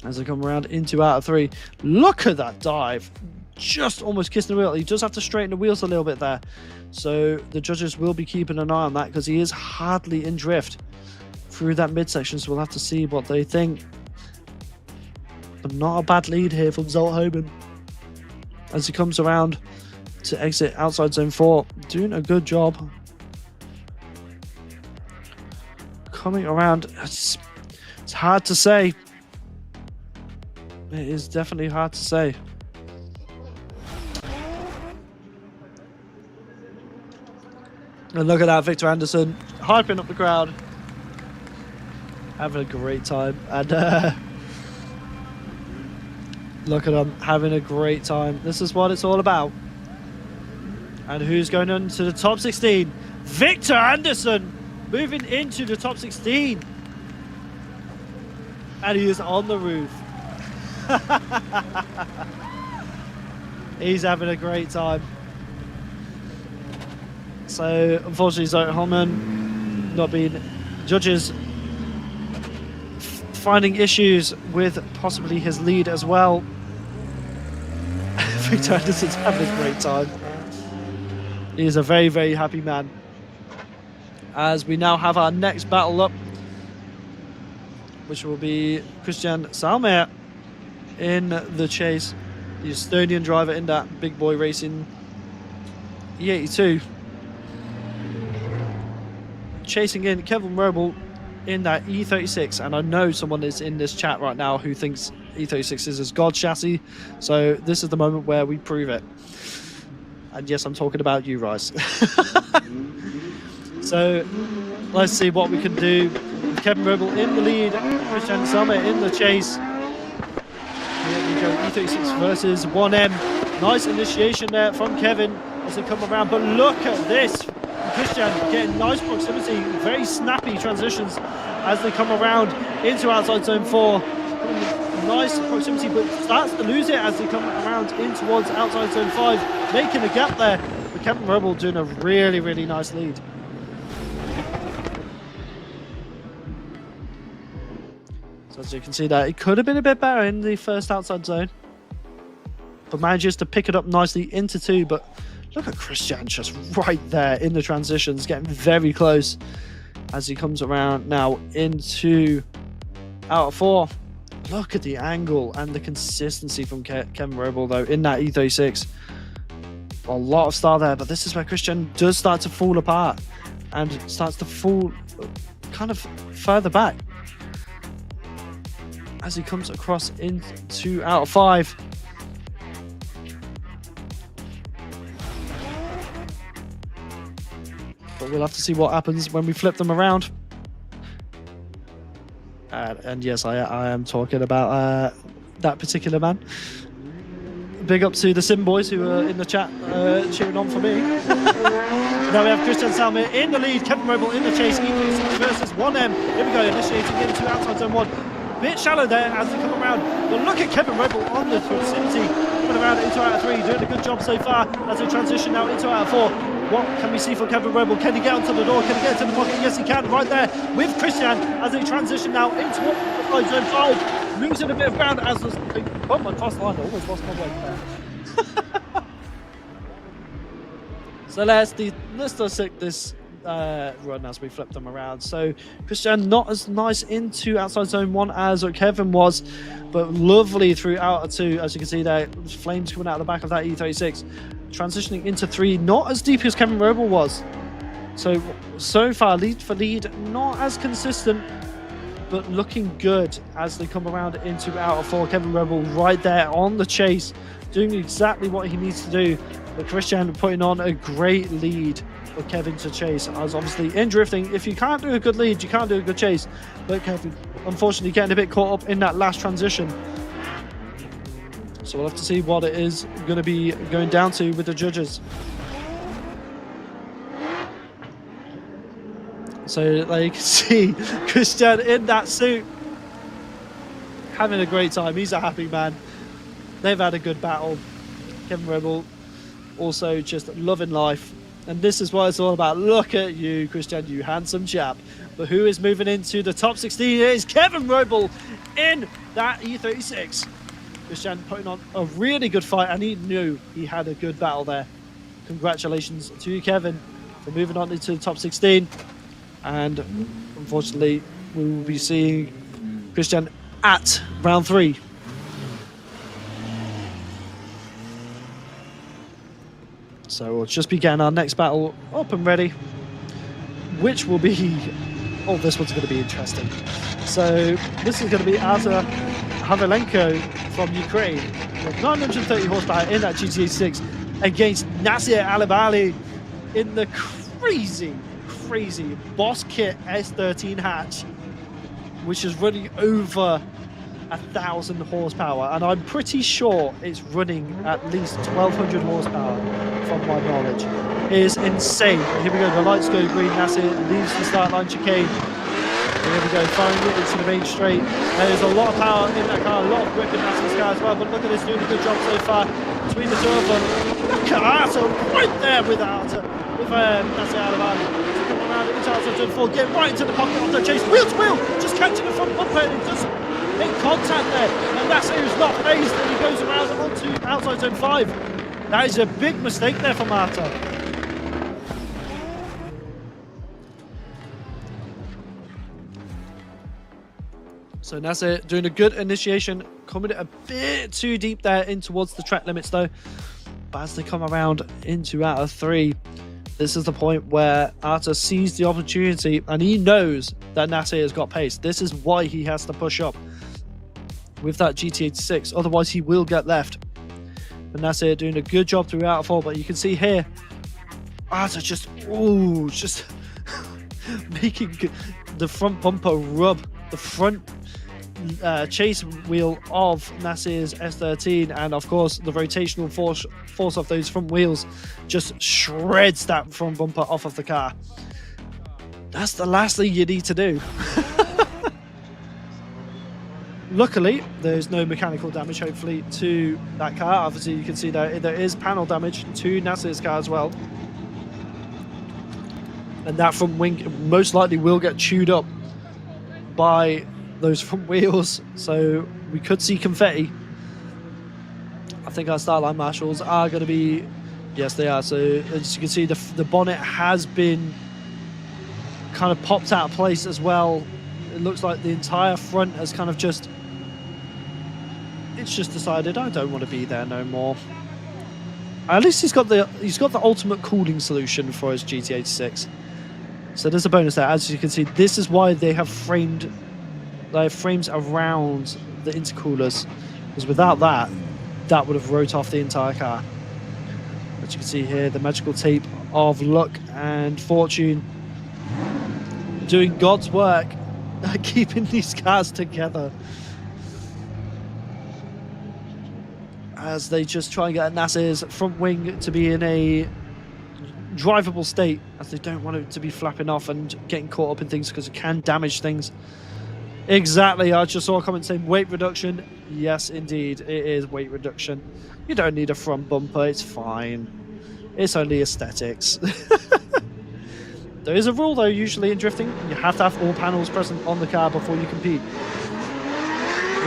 as they come around into out of 3. Look at that dive. Just almost kissing the wheel. He does have to straighten the wheels a little bit there. So the judges will be keeping an eye on that because he is hardly in drift through that midsection. So we'll have to see what they think. But not a bad lead here from Zolherman as he comes around to exit outside zone 4. Doing a good job. Coming around, it's hard to say. It is definitely hard to say. And look at that, Victor Anderson hyping up the crowd, having a great time. And look at him having a great time. This is what it's all about. And who's going on to the top 16? Victor Anderson moving into the top 16. And he is on the roof. He's having a great time. So unfortunately, Zolherman not being judges finding issues with possibly his lead as well. Victor Anderson's having a great time. He is a very, very happy man. As we now have our next battle up, which will be Christian Salmer in the chase, the Estonian driver in that big boy racing E82. Chasing in Kevin Roble in that E36, and I know someone is in this chat right now who thinks E36 is his god chassis, so this is the moment where we prove it. And yes, I'm talking about you, Rice. So let's see what we can do. Kevin Roble in the lead, Christian Salmer in the chase. Here we go, E36 versus 1M. Nice initiation there from Kevin as they come around, but look at this. Christian getting nice proximity, very snappy transitions as they come around into outside zone 4. Nice proximity, but starts to lose it as they come around in towards outside zone 5, making a gap there. But Kevin Roble doing a really, really nice lead. So as you can see that it could have been a bit better in the first outside zone, but manages to pick it up nicely into 2. But look at Christian just right there in the transitions, getting very close as he comes around now into out of 4. Look at the angle and the consistency from Kevin Roble though in that E36. A lot of style there, but this is where Christian does start to fall apart and starts to fall kind of further back as he comes across into out of 5. But we'll have to see what happens when we flip them around. And yes, I am talking about that particular man. Big up to the Sim boys who are in the chat cheering on for me. Now we have Christian Salmer in the lead, Kevin Roble in the chase, E36 versus 1M. Here we go, initiating into outside zone 1. Bit shallow there as they come around, but look at Kevin Roble on the proximity, coming around into out of 3, doing a good job so far as they transition now into out of 4. What can we see from Kevin Roble? Can he get onto the door? Can he get into the pocket? Yes, he can, right there with Christian as they transition now into zone 5. losing a bit of ground as was oh my cross line, I almost lost my way there. So let's dissect this run as we flip them around. So Christian not as nice into outside zone 1 as Kevin was, but lovely through outer 2, as you can see there. Flames coming out of the back of that E36, transitioning into 3, not as deep as Kevin Roble was. So far lead for lead, not as consistent, but looking good as they come around into outer 4. Kevin Roble right there on the chase, doing exactly what he needs to do. But Christian putting on a great lead for Kevin to chase, as obviously in drifting, if you can't do a good lead, you can't do a good chase. But Kevin, unfortunately, getting a bit caught up in that last transition. So we'll have to see what it is going to be going down to with the judges. So there you can see Christian in that suit, having a great time. He's a happy man. They've had a good battle. Kevin Roble also just loving life. And this is what it's all about. Look at you, Christian, you handsome chap. But who is moving into the top 16 is Kevin Roble in that E36. Christian putting on a really good fight, and he knew he had a good battle there. Congratulations to you, Kevin, for moving on into the top 16. And unfortunately, we will be seeing Christian at round 3. So we'll just be getting our next battle up and ready, which will be, oh, this one's going to be interesting. So this is going to be Artur Havelenko from Ukraine with 930 horsepower in that GTA6 against Nasir Alibali in the crazy Boss Kit S13 hatch, which is running over 1,000 horsepower, and I'm pretty sure it's running at least 1,200 horsepower from my knowledge. It is insane. Here we go, the lights go green. Nasir leaves the start line chicane. Here we go, firing it into the main straight. There's a lot of power in that car, a lot of grip in Nasir's car as well, but look at this, doing a good job so far between the two of them. Look at Artur right there with Artur, with Nasir Alibali. Around into outside turn 4, get right into the pocket of the chase, wheel to wheel, just catching the front bumper, and he doesn't make contact there. And Nasir is not phased, and he goes around onto outside turn 5. That is a big mistake there from Artur. So Nasir doing a good initiation, coming a bit too deep there in towards the track limits though. But as they come around into outer 3, this is the point where Artur sees the opportunity, and he knows that Nasir has got pace. This is why he has to push up with that GT86, otherwise he will get left. But Nasir doing a good job throughout 4, but you can see here, Artur just making the front bumper rub the front chase wheel of Nasir's S13, and of course the rotational force of those front wheels just shreds that front bumper off of the car. That's the last thing you need to do. Luckily there's no mechanical damage hopefully to that car. Obviously you can see there is panel damage to Nasir's car as well, and that front wing most likely will get chewed up by those front wheels, so we could see confetti. I think our start line marshals are going to be, yes they are, so as you can see the bonnet has been kind of popped out of place as well. It looks like the entire front has kind of just decided I don't want to be there no more. At least he's got the ultimate cooling solution for his GT86, so there's a bonus there. As you can see, this is why they have frames around the intercoolers, because without that would have wrote off the entire car. As you can see here, the magical tape of luck and fortune doing God's work at keeping these cars together as they just try and get Nasir's front wing to be in a drivable state, as they don't want it to be flapping off and getting caught up in things, because it can damage things. Exactly, I just saw a comment saying weight reduction. Yes, indeed, it is weight reduction. You don't need a front bumper, it's fine. It's only aesthetics. There is a rule though, usually in drifting, you have to have all panels present on the car before you compete.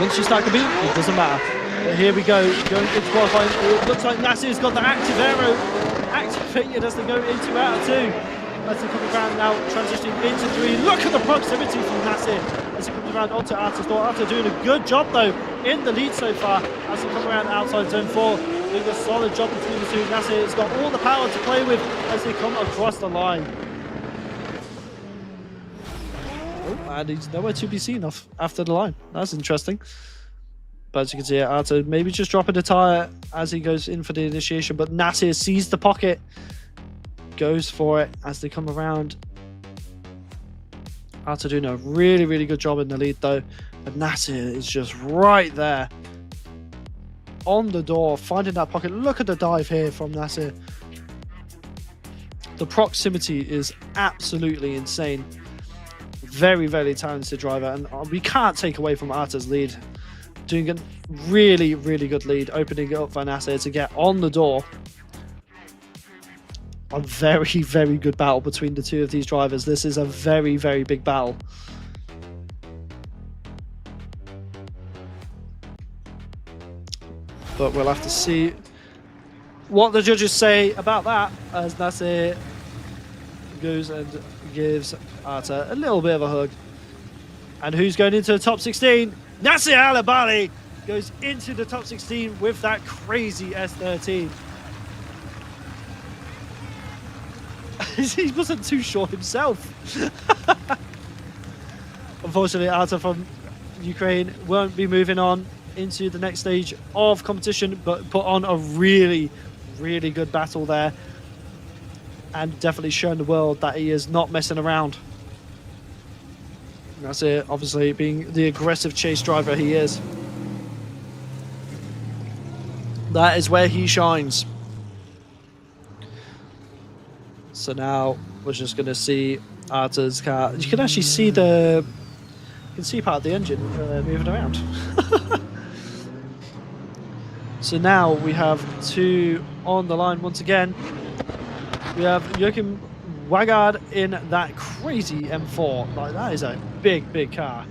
Once you start competing, it doesn't matter. But here we go, going into qualifying. It looks like Nasir's got the active aero activated as they go into out of 2. As they come around now, transitioning into 3. Look at the proximity from Nasir as he comes around onto Arta's door. Arta doing a good job though in the lead so far as they come around outside zone 4. Doing a solid job between the two. Nasir has got all the power to play with as they come across the line. Oh, and he's nowhere to be seen off after the line. That's interesting. But as you can see, Arta maybe just dropping a tyre as he goes in for the initiation. But Nasir sees the pocket, goes for it as they come around. Arta doing a really, really good job in the lead though. But Nasir is just right there on the door, finding that pocket. Look at the dive here from Nasir. The proximity is absolutely insane. Very, very talented driver, and we can't take away from Arta's lead. Doing a really, really good lead, opening it up for Nasir to get on the door. A very, very good battle between the two of these drivers. This is a very, very big battle. But we'll have to see what the judges say about that as Nasir goes and gives Arta a little bit of a hug. And who's going into the top 16? Nasir Alabali goes into the top 16 with that crazy S13. He wasn't too sure himself. Unfortunately, Arta from Ukraine won't be moving on into the next stage of competition, but put on a really, really good battle there. And definitely shown the world that he is not messing around. That's it, obviously being the aggressive chase driver he is. That is where he shines. So now we're just going to see Arta's car. You can actually see you can see part of the engine moving around. So now we have 2 on the line once again. We have Joachim Wagard in that crazy M4. Like, that is a big, big car.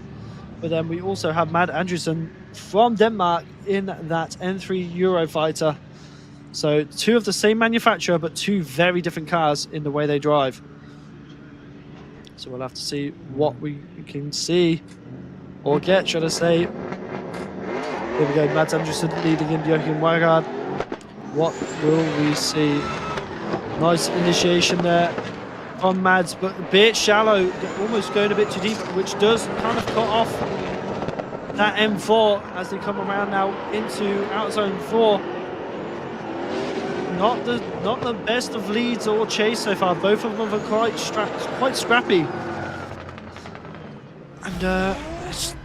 But then we also have Mad Andresen from Denmark in that N3 Eurofighter. So 2 of the same manufacturer, but 2 very different cars in the way they drive. So we'll have to see what we can see, or get, should I say. Here we go, Mad Andresen leading in Joachim Wagard. What will we see? Nice initiation there from Mads, but a bit shallow, almost going a bit too deep, which does kind of cut off that M4 as they come around now into out zone 4. Not the best of leads or chase so far. Both of them are quite scrappy, and it's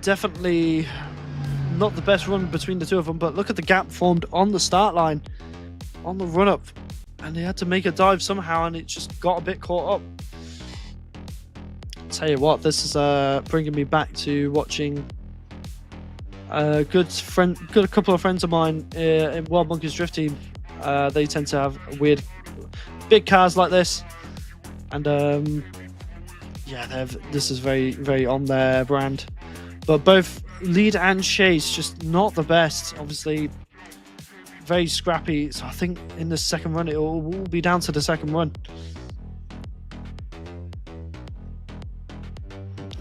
definitely not the best run between the two of them. But look at the gap formed on the start line, on the run up. And they had to make a dive somehow, and it just got a bit caught up. Tell you what, this is bringing me back to watching a good couple of friends of mine in World Bunkers Drift Team. They tend to have weird big cars like this, and yeah, this is very, very on their brand. But both lead and chase just not the best. Obviously, very scrappy, so I think in the second run it will be down to the second run.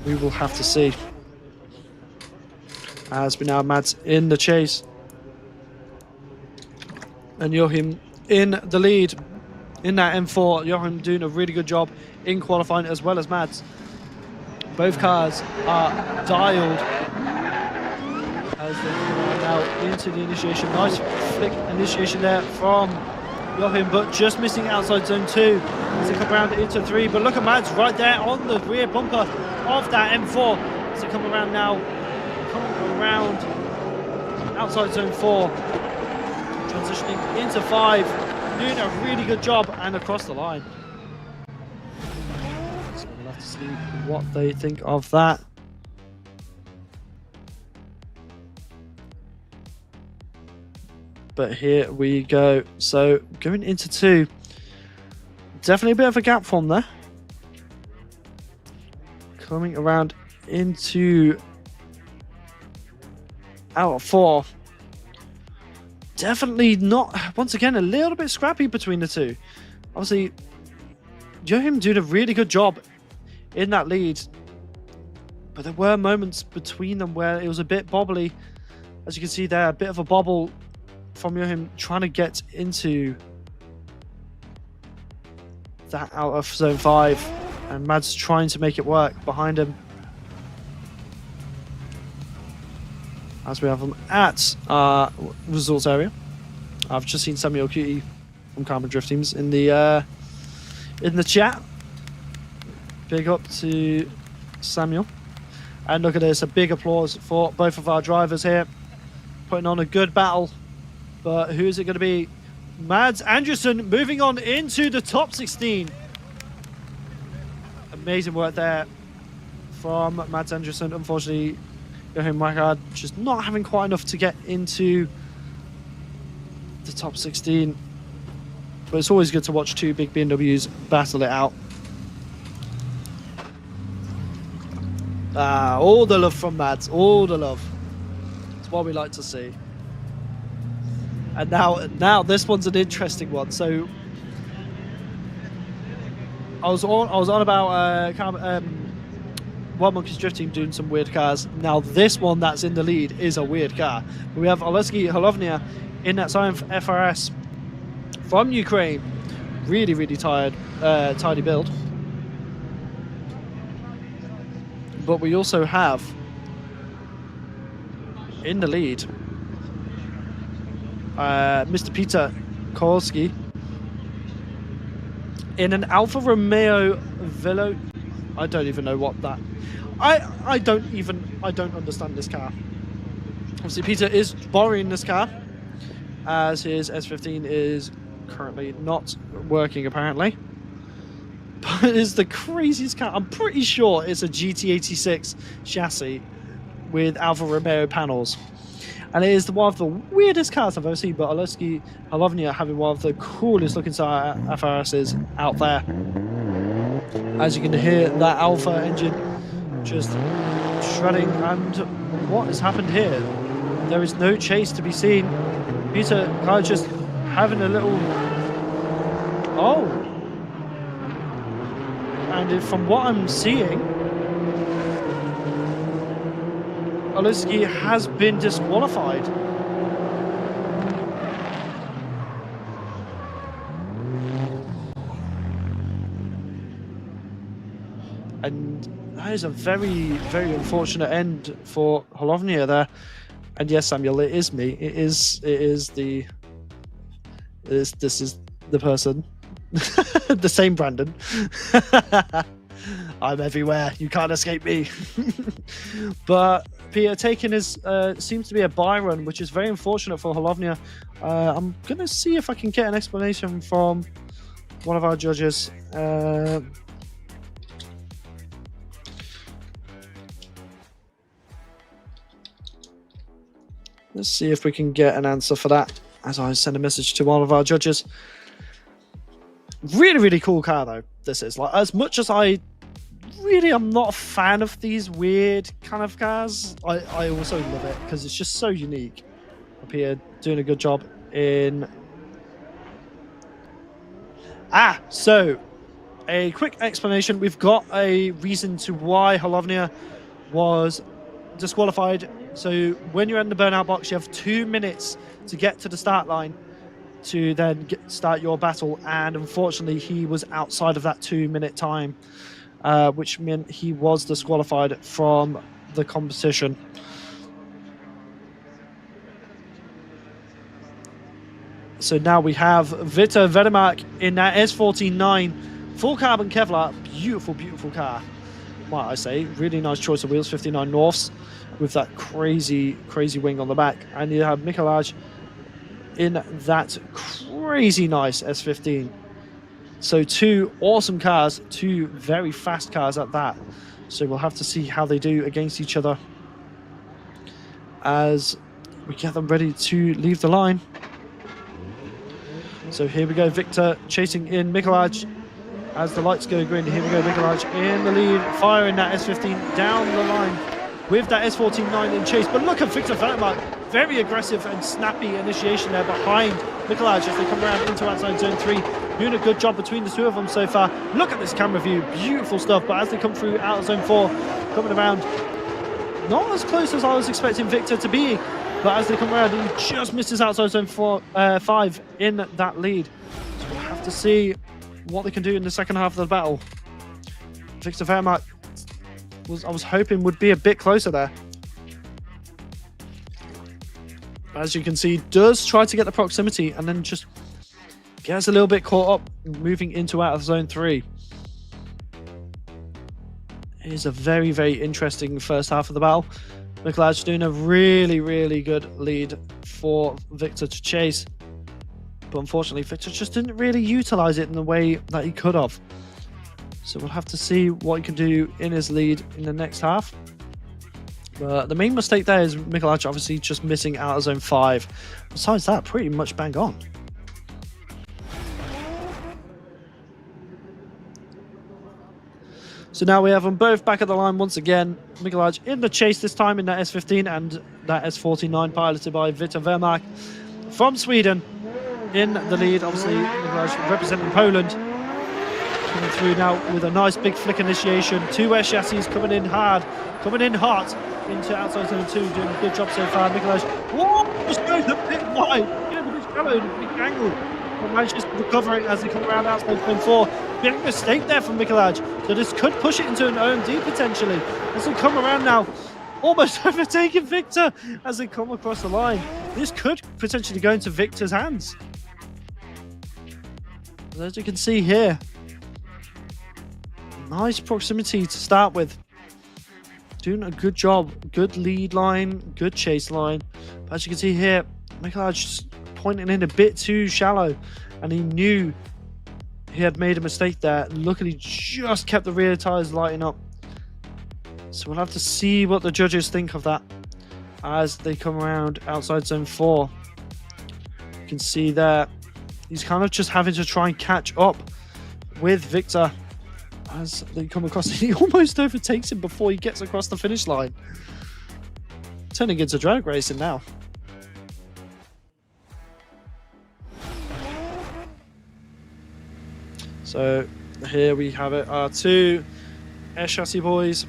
We will have to see. As we now have Mads in the chase, and Joachim in the lead in that M4. Joachim doing a really good job in qualifying as well as Mads. Both cars are dialed as they come now into the initiation. Nice flick initiation there from Joachim, but just missing outside zone 2 as they come around into 3. But look at Mads right there on the rear bumper of that M4 as they come around now, around outside zone 4, transitioning into 5, doing a really good job and across the line. So we'll have to see what they think of that. But here we go. So going into 2, definitely a bit of a gap form there. Coming around into out of 4. Definitely not, once again, a little bit scrappy between the two. Obviously, Joachim doing a really good job in that lead. But there were moments between them where it was a bit bobbly. As you can see there, a bit of a bobble from Joachim trying to get into that out of zone 5. And Mads trying to make it work behind him. As we have them at results area. I've just seen Samuel Cutie from Carbon Drift Teams in the chat. Big up to Samuel. And look at this, a big applause for both of our drivers here. Putting on a good battle. But who is it going to be? Mads Andersson moving on into the top 16. Amazing work there from Mads Andersson. Unfortunately, Joachim Wackard just not having quite enough to get into the top 16. But it's always good to watch two big BMWs battle it out. All the love from Mads, all the love. It's what we like to see. And now this one's an interesting one. So I was on about Wild Monkeys Drift Team doing some weird cars. Now this one that's in the lead is a weird car. We have Oleski Holovnia in that Triumph FRS from Ukraine. Really, really tidy build. But we also have in the lead Mr. Peter Kolski in an Alfa Romeo Velo. I don't even know what that. I don't understand this car. Obviously, Peter is borrowing this car as his S15 is currently not working apparently. But it is the craziest car. I'm pretty sure it's a GT86 chassis with Alfa Romeo panels. And it is one of the weirdest cars I've ever seen, but Oleski Holovnia having one of the coolest looking FRSs out there. As you can hear, that Alfa engine just shredding. And what has happened here? There is no chase to be seen. Peter kind of just having a little... Oh! And from what I'm seeing, Oleski has been disqualified. And that is a very, very unfortunate end for Holovnia there. And yes, Samuel, it is me. This is the person. The same Brandon. I'm everywhere. You can't escape me. But Peter taking his seems to be a buy run, which is very unfortunate for Holovnia. I'm gonna see if I can get an explanation from one of our judges. Let's see if we can get an answer for that as I send a message to one of our judges. Really, really cool car though. This is, like, as much as I really am not a fan of these weird kind of cars, I also love it because it's just so unique. Up here doing a good job in... So a quick explanation. We've got a reason to why Holovnia was disqualified. So when you're in the burnout box, you have 2 minutes to get to the start line to then start your battle, and unfortunately he was outside of that 2-minute time, which meant he was disqualified from the competition. So now we have Victor Vedemark in that S14-9 full carbon Kevlar. Beautiful, beautiful car, might I say. Really nice choice of wheels, 59 Norths with that crazy, crazy wing on the back. And you have Mikolaj in that crazy nice S15. So two awesome cars, two very fast cars at that. So we'll have to see how they do against each other as we get them ready to leave the line. So here we go, Victor chasing in Mikolaj as the lights go green. Here we go, Mikolaj in the lead, firing that S15 down the line. with that S14-9 in chase. But look at Victor Vermark, very aggressive and snappy initiation there behind Mikolaj as they come around into outside zone 3. Doing a good job between the two of them so far. Look at this camera view, beautiful stuff. But as they come through out of zone 4, coming around, not as close as I was expecting Victor to be. But as they come around, he just misses outside zone 5 in that lead. So we'll have to see what they can do in the second half of the battle. Victor Vermark I was hoping would be a bit closer there. As you can see, does try to get the proximity and then just gets a little bit caught up moving into out of zone 3. It is a very, very interesting first half of the battle. Mikolaj doing a really, really good lead for Victor to chase. But unfortunately, Victor just didn't really utilize it in the way that he could have. So we'll have to see what he can do in his lead in the next half. But the main mistake there is Mikolaj obviously just missing out of zone 5. Besides that, pretty much bang on. So now we have them both back at the line once again. Mikolaj in the chase this time in that S15 and that S49 piloted by Victor Vermark from Sweden in the lead. Obviously, Mikolaj representing Poland. Coming through now with a nice big flick initiation. 2 air chassis coming in hard, coming in hot into outside zone 2. Doing a good job so far. Mikolaj, whoa, just goes a bit wide. Yeah, but it's shallow, a big angle. But manages to recover it as they come around outside zone 4. Big mistake there from Mikolaj. So this could push it into an OMD potentially. As they come around now, almost overtaking Victor as they come across the line. This could potentially go into Victor's hands. As you can see here, nice proximity to start with. Doing a good job. Good lead line, good chase line. But as you can see here, Mikolaj just pointing in a bit too shallow. And he knew he had made a mistake there. Luckily, just kept the rear tires lighting up. So we'll have to see what the judges think of that as they come around outside zone 4. You can see there, he's kind of just having to try and catch up with Victor as they come across. He almost overtakes him before he gets across the finish line. Turning into drag racing now. So here we have it, our 2 air chassis boys.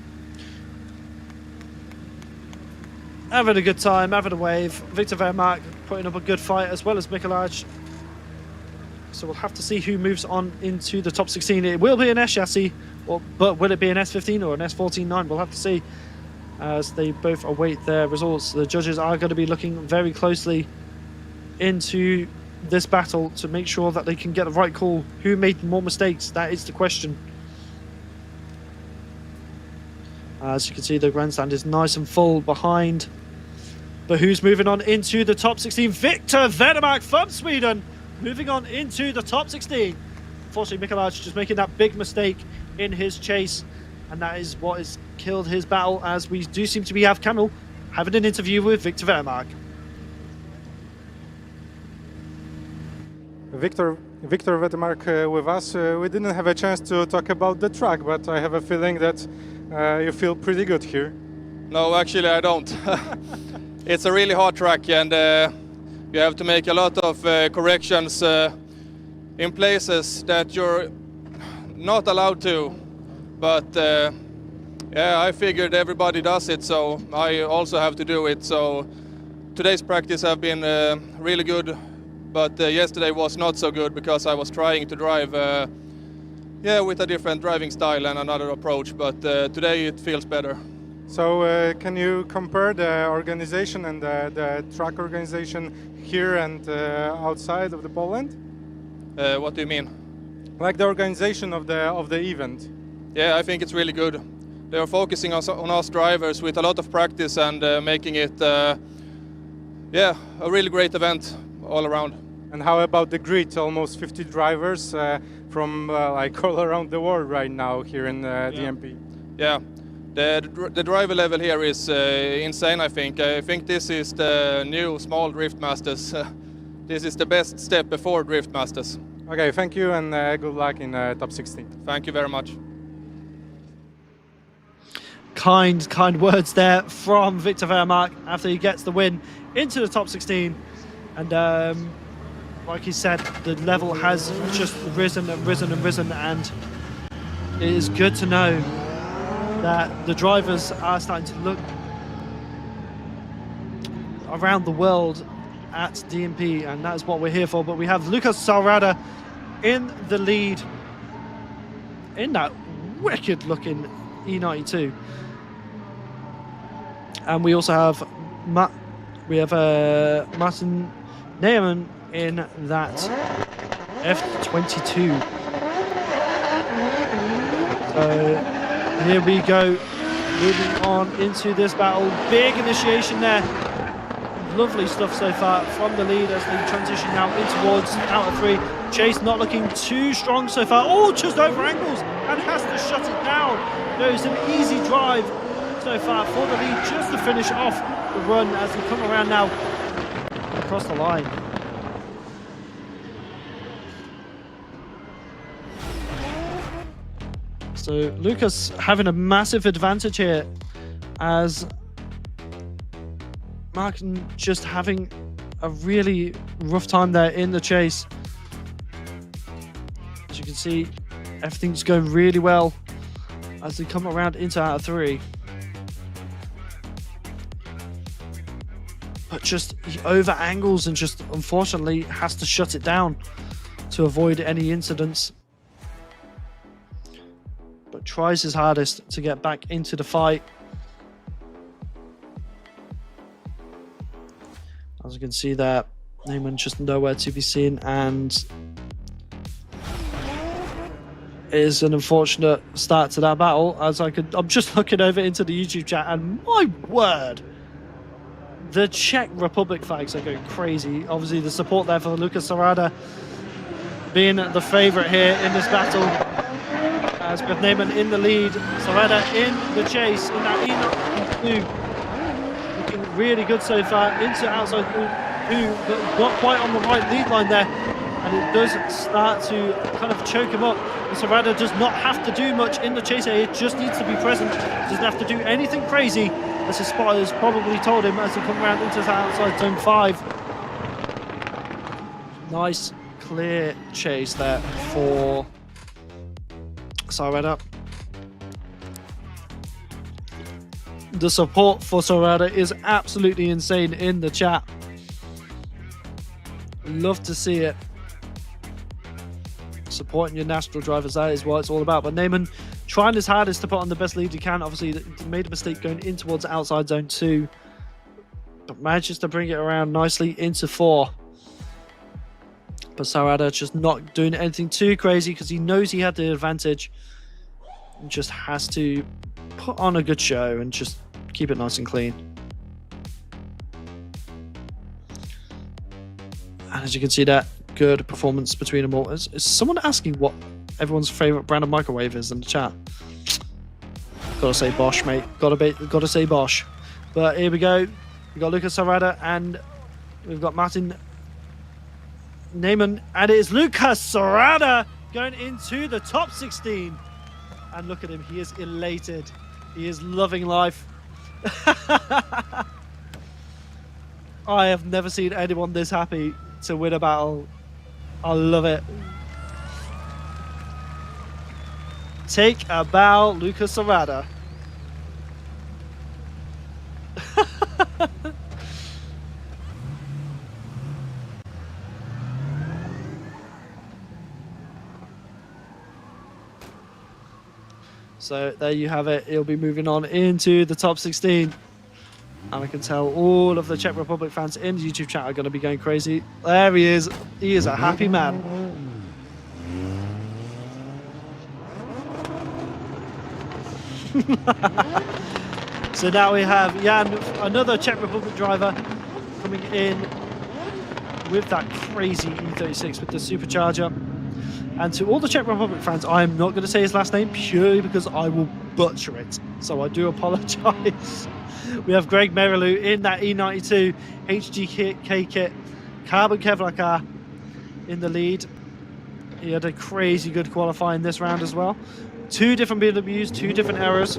Having a good time, having a wave. Victor Vermark putting up a good fight as well as Mikolaj. So we'll have to see who moves on into the top 16. It will be an S chassis, but will it be an S15 or an S14-9? We'll have to see as they both await their results. The judges are going to be looking very closely into this battle to make sure that they can get the right call. Who made more mistakes? That is the question. As you can see, the grandstand is nice and full behind. But who's moving on into the top 16? Victor Vermark from Sweden, moving on into the top 16. Unfortunately, Mikolaj just making that big mistake in his chase, and that is what has killed his battle, as we do seem to have Camel having an interview with Victor Vermark. Victor Vermark with us. We didn't have a chance to talk about the track, but I have a feeling that you feel pretty good here. No, actually I don't. It's a really hard track, and you have to make a lot of corrections in places that you're not allowed to. But yeah, I figured everybody does it, so I also have to do it. So today's practice have been really good. But yesterday was not so good because I was trying to drive yeah, with a different driving style and another approach, but today it feels better. So can you compare the organization and the track organization here and outside of the Poland? What do you mean? Like the organization of the event. Yeah, I think it's really good. They are focusing on us drivers with a lot of practice and making it yeah, a really great event all around. And how about the grid? Almost 50 drivers from like all around the world right now here in DMP. Yeah, the driver level here is insane, I think. I think this is the new small Drift Masters. This is the best step before Drift Masters. Okay, thank you and good luck in top 16. Thank you very much. kind words there from Victor Wehrmark after he gets the win into the top 16. And like he said, the level has just risen and risen and risen, and it is good to know that the drivers are starting to look around the world at DMP, and that is what we're here for. But we have Lucas Salrada in the lead in that wicked looking E92, and we also have Martin Neyman in that F22. So here we go, moving on into this battle. Big initiation there. Lovely stuff so far from the lead as they transition now in towards out of 3. Chase not looking too strong so far. Oh, just over angles and has to shut it down. There's an easy drive so far for the lead just to finish off the run as we come around now across the line. So Lucas having a massive advantage here as Martin just having a really rough time there in the chase. As you can see, everything's going really well as they come around into out of 3. But just he over angles and just unfortunately has to shut it down to avoid any incidents. But tries his hardest to get back into the fight. As you can see there, Neyman just nowhere to be seen, and it is an unfortunate start to that battle. As I'm just looking over into the YouTube chat, and my word, the Czech Republic flags are going crazy. Obviously, the support there for Lucas Sarada being the favourite here in this battle. As with Neyman in the lead, Sarada in the chase in that E92. Looking really good so far into outside 2, but not quite on the right lead line there. And it does start to kind of choke him up. And Sarada does not have to do much in the chase here. It just needs to be present. Doesn't have to do anything crazy, as his spotters probably told him as he come around into outside zone 5. Nice, clear chase there for Sarada. The support for Sarada is absolutely insane in the chat. Love to see it. Supporting your national drivers, that is what it's all about. But Neyman trying his hardest to put on the best lead he can. Obviously, he made a mistake going in towards outside zone 2, but manages to bring it around nicely into 4. But Sarada just not doing anything too crazy because he knows he had the advantage and just has to put on a good show and just keep it nice and clean. And as you can see, that good performance between them all. Is someone asking what everyone's favorite brand of microwave is in the chat? Gotta say Bosch, mate. Gotta say Bosch. But here we go. We got Lucas Sarada and we've got Martin Neyman, and it is Lucas Sarada going into the top 16. And look at him, he is elated. He is loving life. I have never seen anyone this happy to win a battle. I love it. Take a bow, Lucas Sarada. So there you have it. He'll be moving on into the top 16. And I can tell all of the Czech Republic fans in the YouTube chat are going to be going crazy. There he is. He is a happy man. So now we have Jan, another Czech Republic driver, coming in with that crazy E36 with the supercharger. And to all the Czech Republic fans, I'm not going to say his last name purely because I will butcher it. So I do apologize. We have Greg Merilu in that E92 HGK kit, carbon Kevlar car in the lead. He had a crazy good qualifying this round as well. 2 different BWs, 2 different errors.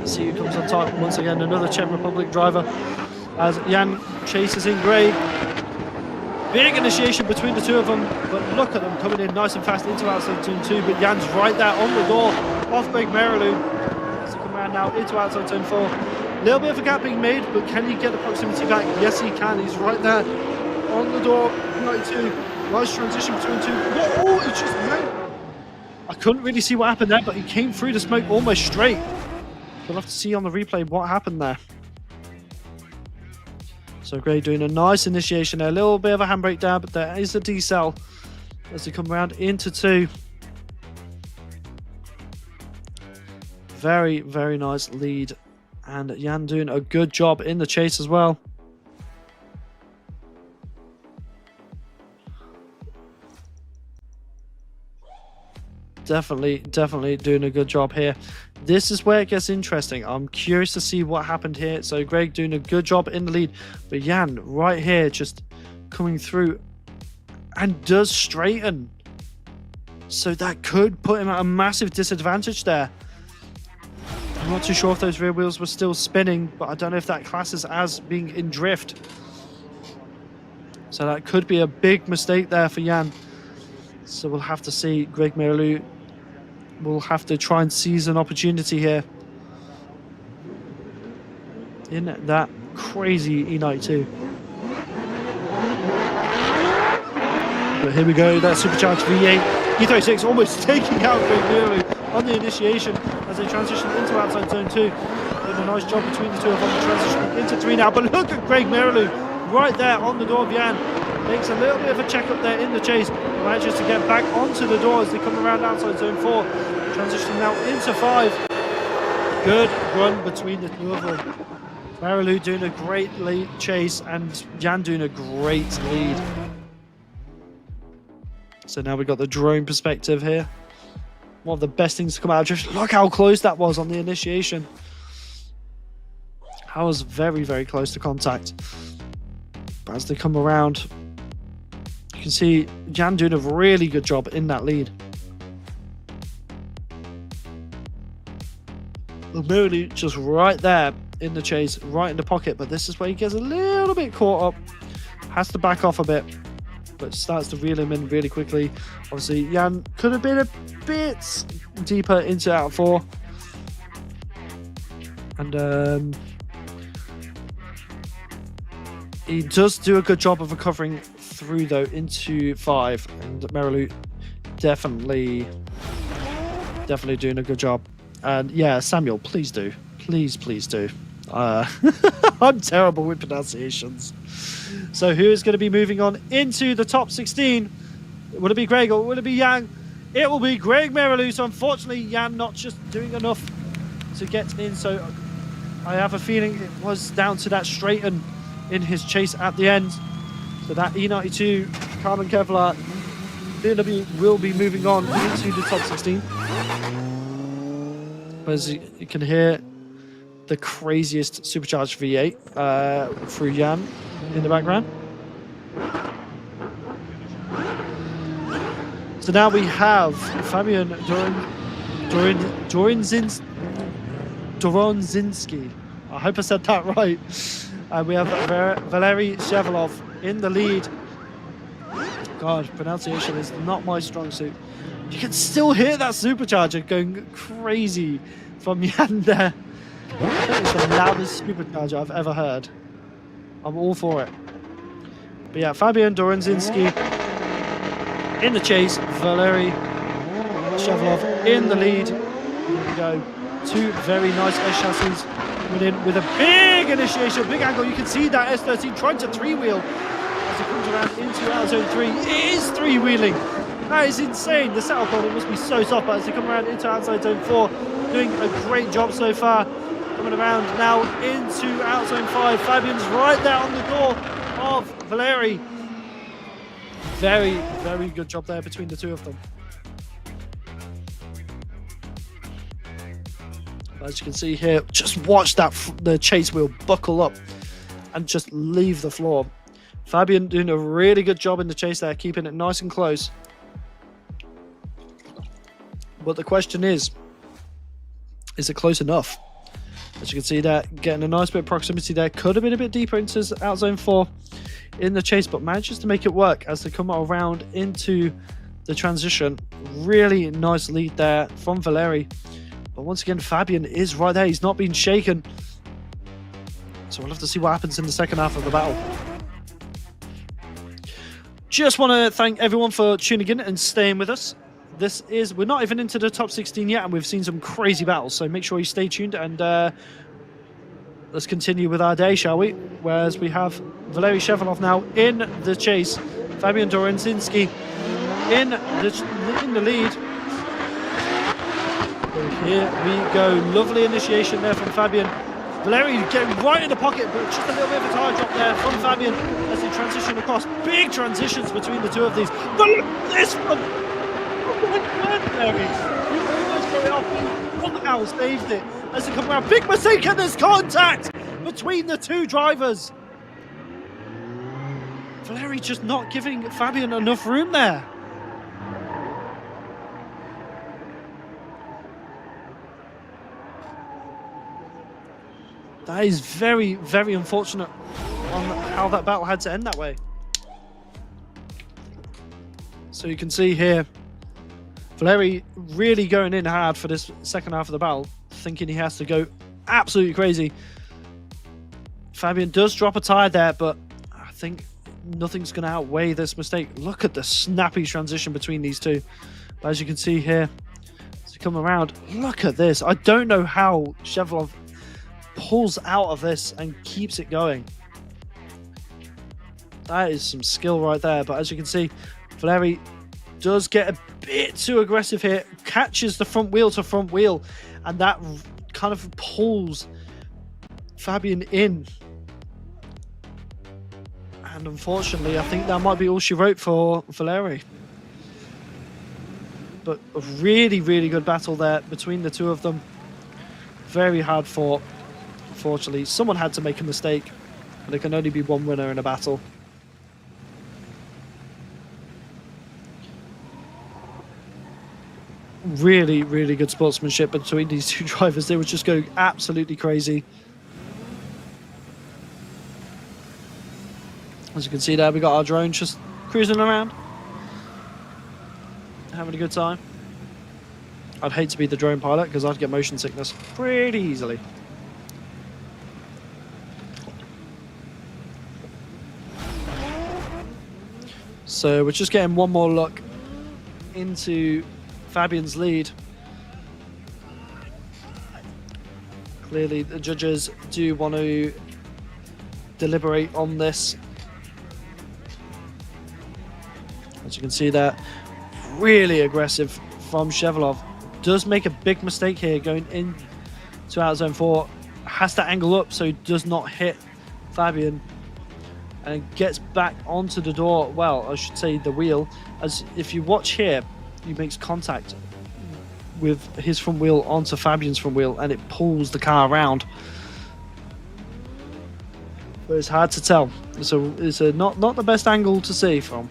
See who comes on top. Once again, another Czech Republic driver as Jan chases in Greg. Big initiation between the two of them, but look at them coming in nice and fast into outside zone 2, but Jan's right there on the door of Greg Merrilew. As he come around now into outside zone 4. Little bit of a gap being made, but can he get the proximity back? Yes, he can. He's right there on the door. 92. Nice transition between two. Oh, it just went. I couldn't really see what happened there, but he came through the smoke almost straight. We'll have to see on the replay what happened there. So Gray doing a nice initiation there. A little bit of a handbrake down, but there is a decel as they come around into 2. Very, very nice lead. And Jan doing a good job in the chase as well. Definitely doing a good job here. This is where it gets interesting. I'm curious to see what happened here. So Greg doing a good job in the lead, but Jan right here just coming through and does straighten. So that could put him at a massive disadvantage there. I'm not too sure if those rear wheels were still spinning, but I don't know if that classes as being in drift. So that could be a big mistake there for Jan. So we'll have to see. Greg Merrilew will have to try and seize an opportunity here in that crazy E92. But here we go, that supercharged V8. E36 almost taking out Greg Merrilew on the initiation as they transition into outside zone 2. Doing a nice job between the two of them, transitioning into 3 now. But look at Greg Merrilew right there on the door of Jan. Makes a little bit of a check up there in the chase. Manages to get back onto the door as they come around outside zone 4. Transitioning now into 5. Good run between the two of them. Merrilew doing a great lead chase and Jan doing a great lead. So now we've got the drone perspective here. One of the best things to come out of drift. Look how close that was on the initiation. That was very, very close to contact. But as they come around, you can see Jan doing a really good job in that lead. Merrilew just right there in the chase, right in the pocket, but this is where he gets a little bit caught up. Has to back off a bit, but starts to reel him in really quickly. Obviously, Jan could have been a bit deeper into out 4. And he does do a good job of recovering through, though, into 5. And Merrilew definitely doing a good job. And yeah, Samuel, please do. Please do. I'm terrible with pronunciations. So who is going to be moving on into the top 16? Will it be Greg or will it be Jan? It will be Greg Merrilew. So unfortunately, Jan not just doing enough to get in. So I have a feeling it was down to that straighten in his chase at the end. So that E92 Carbon Kevlar BMW will be moving on into the top 16. As you can hear, the craziest supercharged V8 through Jan in the background. So now we have Fabian Doronzinski. I hope I said that right. We have Valery Shevelov in the lead. God, pronunciation is not my strong suit. You can still hear that supercharger going crazy from Jan there. I think it's the loudest supercharger I've ever heard. I'm all for it. But yeah, Fabian Doronzinski in the chase. Valery Shevelov in the lead. Here we go. 2 very nice S chassis coming in with a big initiation, big angle. You can see that S13 trying to 3-wheel as it comes around into out zone 3. It is 3-wheeling. That is insane. The setup on it must be so soft, but as they come around into outside zone 4, doing a great job so far. Coming around now into out zone 5. Fabian's right there on the door of Valery. Very, very good job there between the two of them. As you can see here, just watch that the chase wheel buckle up and just leave the floor. Fabian doing a really good job in the chase there, keeping it nice and close. But the question is it close enough? As you can see there, getting a nice bit of proximity there. Could have been a bit deeper into his out zone 4 in the chase, but manages to make it work as they come around into the transition. Really nice lead there from Valeri. But once again, Fabian is right there. He's not been shaken. So we'll have to see what happens in the second half of the battle. Just want to thank everyone for tuning in and staying with us. We're not even into the top 16 yet, and we've seen some crazy battles, so make sure you stay tuned, and let's continue with our day, shall we? Whereas we have Valery Shevelov now in the chase, Fabian Dorenzinski in the lead. So here we go, lovely initiation there from Fabian. Valery getting right in the pocket, but just a little bit of a tire drop there from Fabian as they transition across. Big transitions between the two of these. But look at this one! Somehow saved it as they come around. Big mistake, and there's contact between the two drivers. Valeri just not giving Fabian enough room there. That is very, very unfortunate on how that battle had to end that way. So you can see here, Valeri really going in hard for this second half of the battle, thinking he has to go absolutely crazy. Fabian does drop a tire there, but I think nothing's going to outweigh this mistake. Look at the snappy transition between these two. But as you can see here, as they come around, look at this. I don't know how Shevelov pulls out of this and keeps it going. That is some skill right there. But as you can see, Valeri does get a bit too aggressive here, catches the front wheel to front wheel, and that kind of pulls Fabian in. And unfortunately, I think that might be all she wrote for Valeri. But a really, really good battle there between the two of them. Very hard fought. Unfortunately, someone had to make a mistake, and there can only be one winner in a battle. Really, really good sportsmanship between these two drivers. They were just going absolutely crazy. As you can see there, we got our drone just cruising around, having a good time. I'd hate to be the drone pilot because I'd get motion sickness pretty easily. So we're just getting one more look into Fabian's lead. Clearly the judges do want to deliberate on this. As you can see there, really aggressive from Shevelov. Does make a big mistake here going in to out zone 4. Has to angle up so he does not hit Fabian, and gets back onto the door, well, I should say the wheel. As if you watch here, he makes contact with his front wheel onto Fabian's front wheel, and it pulls the car around. But it's hard to tell. So it's not the best angle to see from.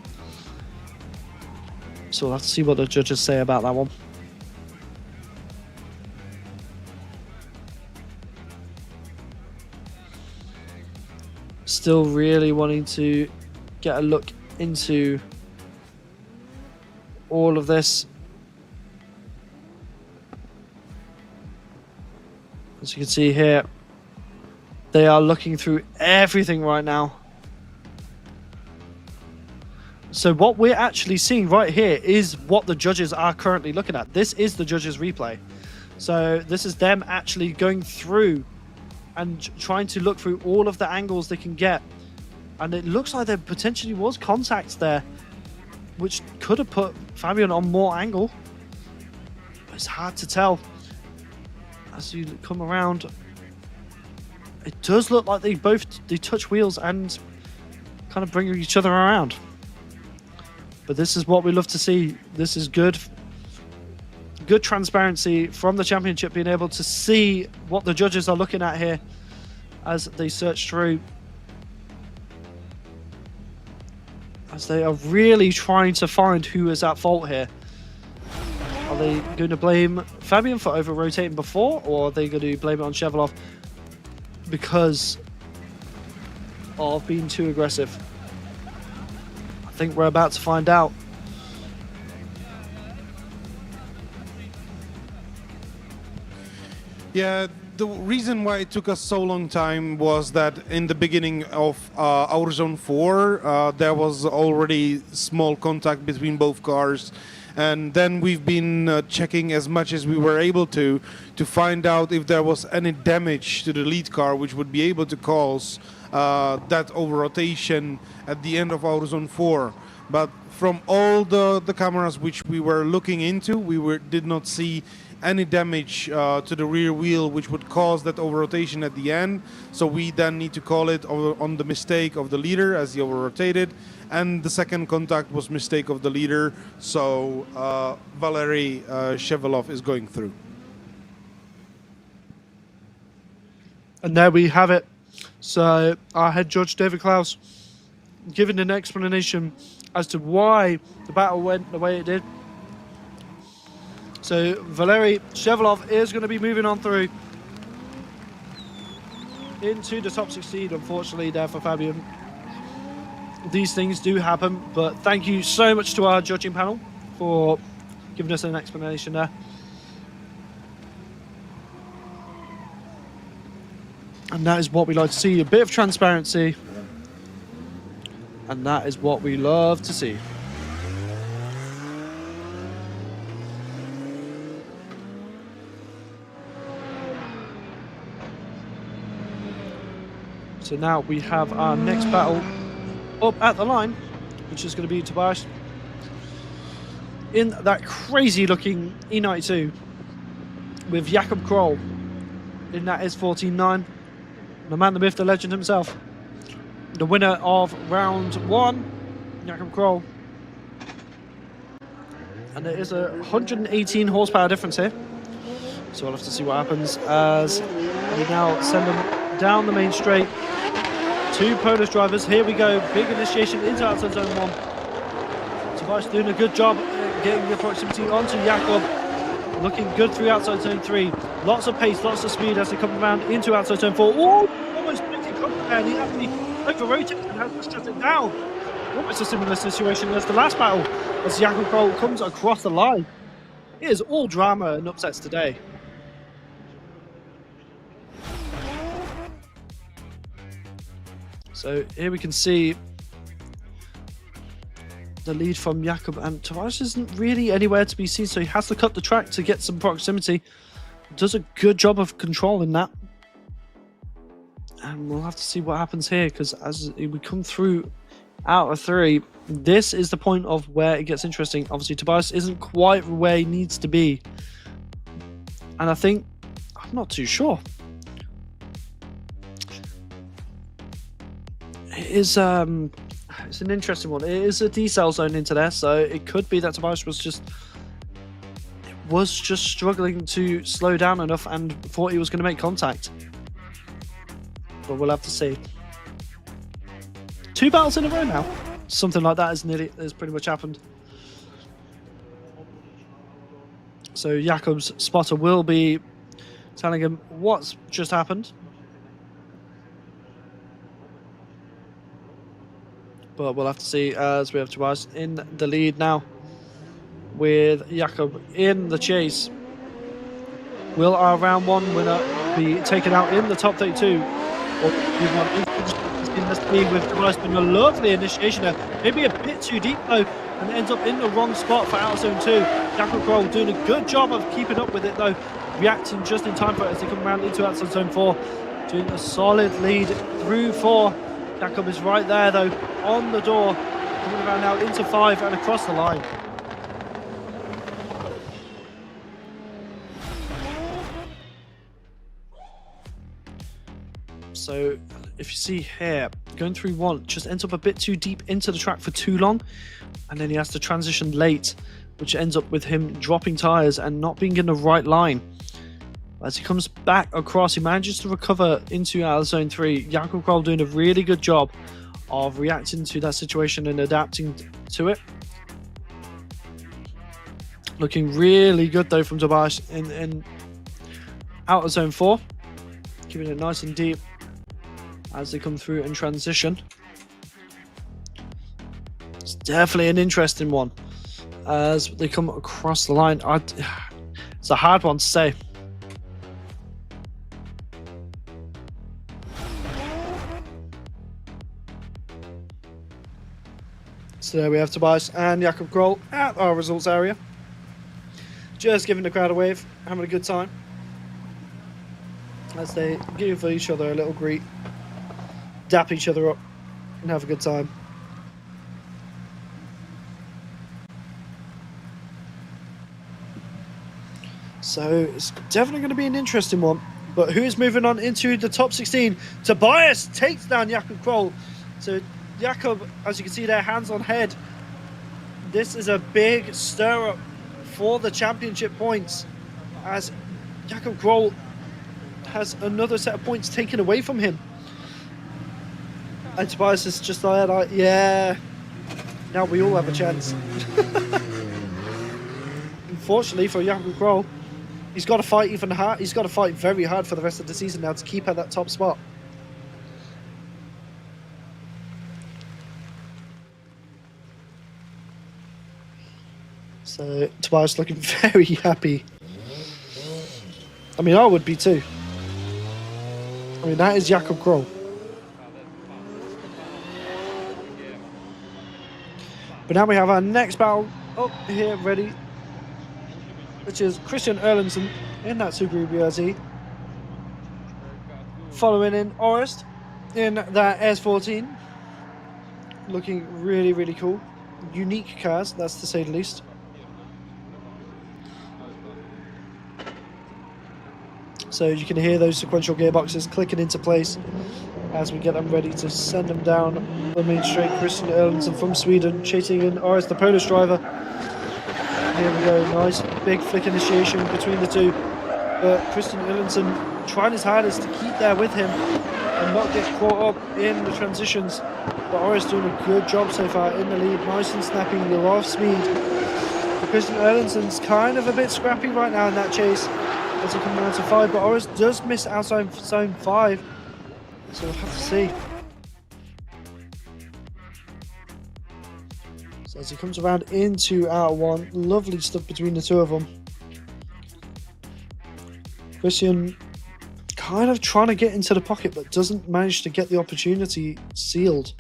So we'll have to see what the judges say about that one. Still really wanting to get a look into all of this. As you can see here, they are looking through everything right now. So what we're actually seeing right here is what the judges are currently looking at. This is the judges' replay. So this is them actually going through and trying to look through all of the angles they can get. And it looks like there potentially was contact there, which could have put Fabian on more angle. But it's hard to tell. As you come around, it does look like they touch wheels and kind of bring each other around. But this is what we love to see. This is good transparency from the championship, being able to see what the judges are looking at here as they search through, as they are really trying to find who is at fault here. Are they going to blame Fabian for over rotating before, or are they going to blame it on Shevelov because of being too aggressive? I think we're about to find out. Yeah, the reason why it took us so long time was that in the beginning of our zone 4, there was already small contact between both cars. And then we've been checking as much as we were able to find out if there was any damage to the lead car, which would be able to cause that over-rotation at the end of our zone 4. But from all the cameras which we were looking into, did not see any damage to the rear wheel which would cause that over-rotation at the end. So we then need to call it on the mistake of the leader as he over-rotated. And the second contact was mistake of the leader. So Valery ЩYWO is going through. And there we have it. So our head judge, David Klaus, giving an explanation as to why the battle went the way it did. So Valery ЩYWO is going to be moving on through into the top 16, unfortunately, there for Fabian. These things do happen, but thank you so much to our judging panel for giving us an explanation there. And that is what we like to see, a bit of transparency. And that is what we love to see. So now we have our next battle up at the line, which is going to be Tobias in that crazy looking E92 with Jakob Kroll in that S14-9. The man, the myth, the legend himself. The winner of round 1, Jakob Kroll. And there is a 118 horsepower difference here. So we'll have to see what happens as we now send them down the main straight. 2 Polish drivers. Here we go. Big initiation into outside zone 1. Tobias doing a good job getting the proximity onto Jakob. Looking good through outside zone 3. Lots of pace, lots of speed as they come around into outside zone 4. Oh, almost making contact there. And he actually over-rotated and has to shut it down. Almost a similar situation as the last battle as Jakob Kroll comes across the line. It is all drama and upsets today. So here we can see the lead from Jakob, and Tobias isn't really anywhere to be seen, so he has to cut the track to get some proximity. Does a good job of controlling that. And we'll have to see what happens here, because as we come through out of 3, this is the point of where it gets interesting. Obviously, Tobias isn't quite where he needs to be. And I think, I'm not too sure. It is, it's an interesting one. It is a decel zone into there, so it could be that Tobias was just struggling to slow down enough and thought he was going to make contact. But we'll have to see. 2 battles in a row now. Something like that has pretty much happened. So Jakob's spotter will be telling him what's just happened. But we'll have to see as we have Tobias in the lead now with Jakob in the chase. Will our round 1 winner be taken out in the top 32? Or in the speed with Tobias doing a lovely initiation there. Maybe a bit too deep though, and ends up in the wrong spot for out zone 2. Jakob Kroll doing a good job of keeping up with it though, reacting just in time for it as they come around into outside zone 4. Doing a solid lead through 4. Jakob is right there though, on the door, coming around now into 5 and across the line. So if you see here, going through 1, just ends up a bit too deep into the track for too long, and then he has to transition late, which ends up with him dropping tyres and not being in the right line. As he comes back across, he manages to recover into out of zone 3. Jakob Kroll doing a really good job of reacting to that situation and adapting to it. Looking really good though from Tobias in out of zone 4. Keeping it nice and deep. as they come through in transition. It's definitely an interesting one as they come across the line. It's a hard one to say. So there we have Tobias and Jakob Grohl at our results area. Just giving the crowd a wave, having a good time. As they give each other a little greet, dap each other up, and have a good time. So it's definitely going to be an interesting one. But who is moving on into the top 16? Tobias takes down Jakob Grohl. So Jakob, as you can see there, hands on head. This is a big stir up for the championship points, as Jakob Grohl has another set of points taken away from him. And Tobias is just like, yeah, now we all have a chance. Unfortunately for Jakob Grohl, he's got to fight even hard. He's got to fight very hard for the rest of the season now to keep at that top spot. So Tobias looking very happy. I mean, I would be too. I mean, that is Jakob Grohl. But now we have our next battle up here ready, which is Christian Erlandsen in that Subaru BRZ. Following in Orest in that S14. Looking really, really cool. Unique cars, that's to say the least. So you can hear those sequential gearboxes clicking into place as we get them ready to send them down the main straight. Christian Erlandsen from Sweden chasing in Orest, the Polish driver. Here we go, nice big flick initiation between the two. But Christian Erlandsen trying his hardest to keep there with him and not get caught up in the transitions. But Orest doing a good job so far in the lead, nice and snappy, a lot of speed. But Christian Erlandsen's kind of a bit scrappy right now in that chase as he comes down to 5, but Orest does miss outside zone 5, so we'll have to see. So as he comes around into outer 1, lovely stuff between the two of them. Christian kind of trying to get into the pocket, but doesn't manage to get the opportunity sealed,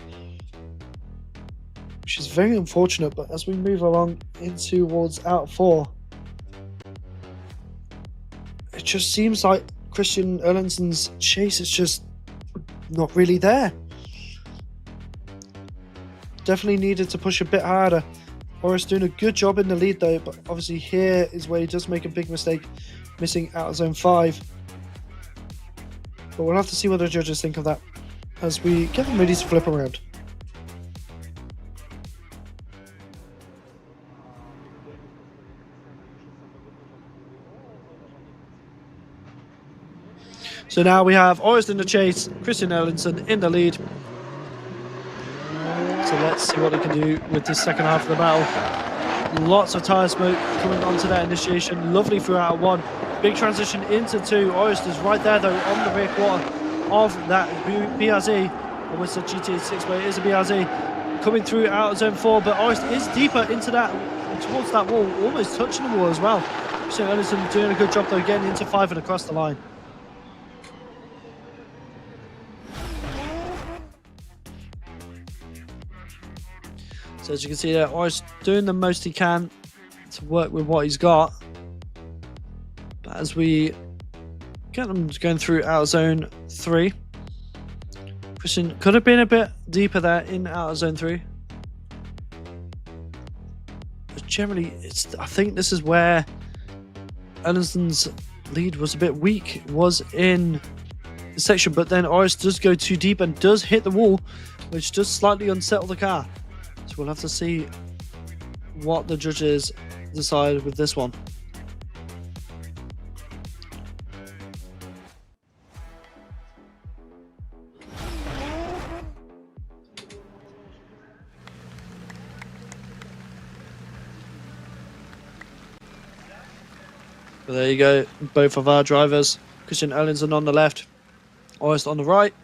which is very unfortunate. But as we move along in towards outer 4, it just seems like Christian Erlandsen's chase is just not really there. Definitely needed to push a bit harder. Orest doing a good job in the lead though, but obviously here is where he does make a big mistake, missing out of zone 5. But we'll have to see what the judges think of that as we get them ready to flip around. So now we have Orest in the chase, Christian Erlandsen in the lead. So let's see what he can do with this second half of the battle. Lots of tyre smoke coming onto that initiation. Lovely throughout 1. Big transition into 2. Orest is right there though on the rear quarter of that BRZ. Almost a GT6, but it is a BRZ. Coming through out of zone 4, but Orest is deeper into that, towards that wall, almost touching the wall as well. Christian Erlandsen doing a good job though, getting into 5 and across the line. So as you can see there, Orest doing the most he can to work with what he's got. But as we get them going through outer zone 3, Christian could have been a bit deeper there in outer zone 3. But generally, I think this is where Erlandsen's lead was a bit weak, was in the section. But then Orest does go too deep and does hit the wall, which does slightly unsettle the car. So we'll have to see what the judges decide with this one. But there you go, both of our drivers, Christian Erlandsen on the left, Orest on the right.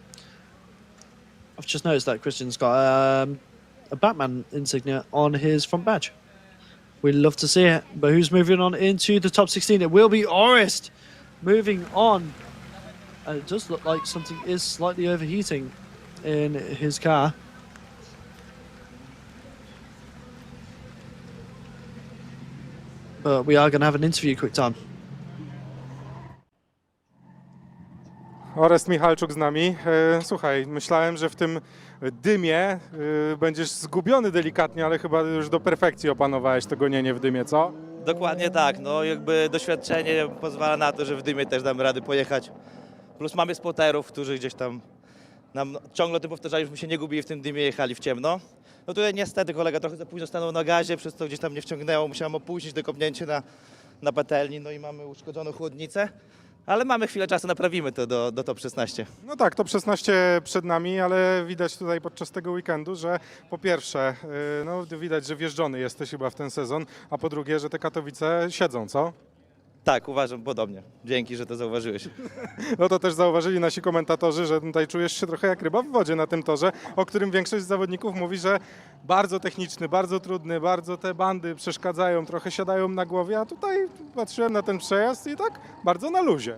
I've just noticed that Christian's got a Batman insignia on his front badge. We'd love to see it, but who's moving on into the top 16? It will be Orest moving on. And it does look like something is slightly overheating in his car. But we are going to have an interview quick time. Orest Michalczuk z nami. Słuchaj, myślałem, że w tym dymie będziesz zgubiony delikatnie, ale chyba już do perfekcji opanowałeś to gonienie w dymie, co? Dokładnie tak, no jakby doświadczenie pozwala na to, że w dymie też damy rady pojechać. Plus mamy spoterów, którzy gdzieś tam nam ciągle o tym powtarzali, żebyśmy się nie gubili w tym dymie, jechali w ciemno. No tutaj niestety kolega trochę za późno stanął na gazie, przez to gdzieś tam nie wciągnęło, musiałem opóźnić to kopnięcie na patelni, no i mamy uszkodzoną chłodnicę. Ale mamy chwilę czasu, naprawimy to do top 16. No tak, top 16 przed nami, ale widać tutaj podczas tego weekendu, że po pierwsze, no widać, że wjeżdżony jesteś chyba w ten sezon, a po drugie, że te Katowice siedzą, co? Tak, uważam podobnie. Dzięki, że to zauważyłeś. No to też zauważyli nasi komentatorzy, że tutaj czujesz się trochę jak ryba w wodzie na tym torze, o którym większość zawodników mówi, że bardzo techniczny, bardzo trudny, bardzo te bandy przeszkadzają, trochę siadają na głowie, a tutaj patrzyłem na ten przejazd i tak bardzo na luzie.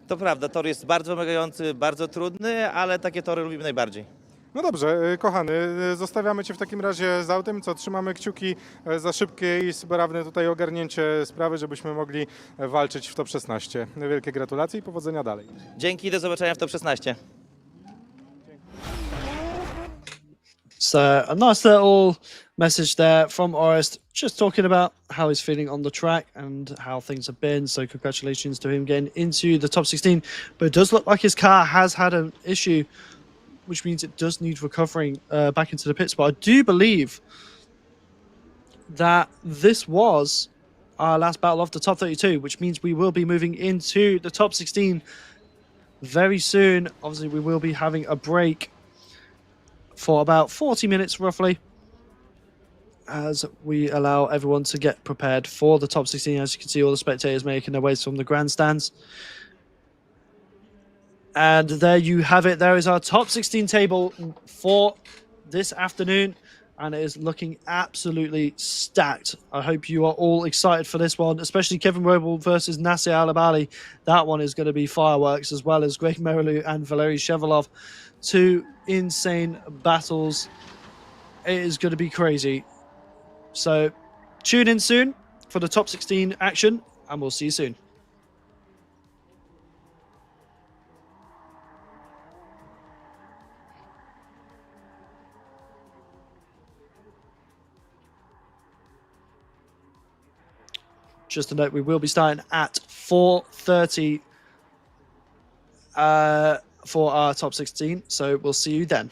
To prawda, tor jest bardzo wymagający, bardzo trudny, ale takie tory lubimy najbardziej. No dobrze, kochany, zostawiamy Cię w takim razie z autem, co trzymamy kciuki za szybkie i sprawne tutaj ogarnięcie sprawy, żebyśmy mogli walczyć w top 16. Wielkie gratulacje i powodzenia dalej. Dzięki, do zobaczenia w top 16. So a nice little message there from Orest, just talking about how he's feeling on the track and how things have been. So congratulations to him getting into the top 16. But it does look like his car has had an issue, which means it does need recovering back into the pits. But I do believe that this was our last battle of the top 32, which means we will be moving into the top 16 very soon. Obviously, we will be having a break for about 40 minutes roughly, as we allow everyone to get prepared for the top 16. As you can see, all the spectators making their ways from the grandstands. And there you have it. There is our top 16 table for this afternoon, and it is looking absolutely stacked. I hope you are all excited for this one, especially Kevin Roble versus Nasser Alabali. That one is going to be fireworks, as well as Greg Merrilew and Valery Shevelov. Two insane battles. It is going to be crazy. So tune in soon for the top 16 action, and we'll see you soon. Just to note, we will be starting at 4:30 for our top 16, so we'll see you then.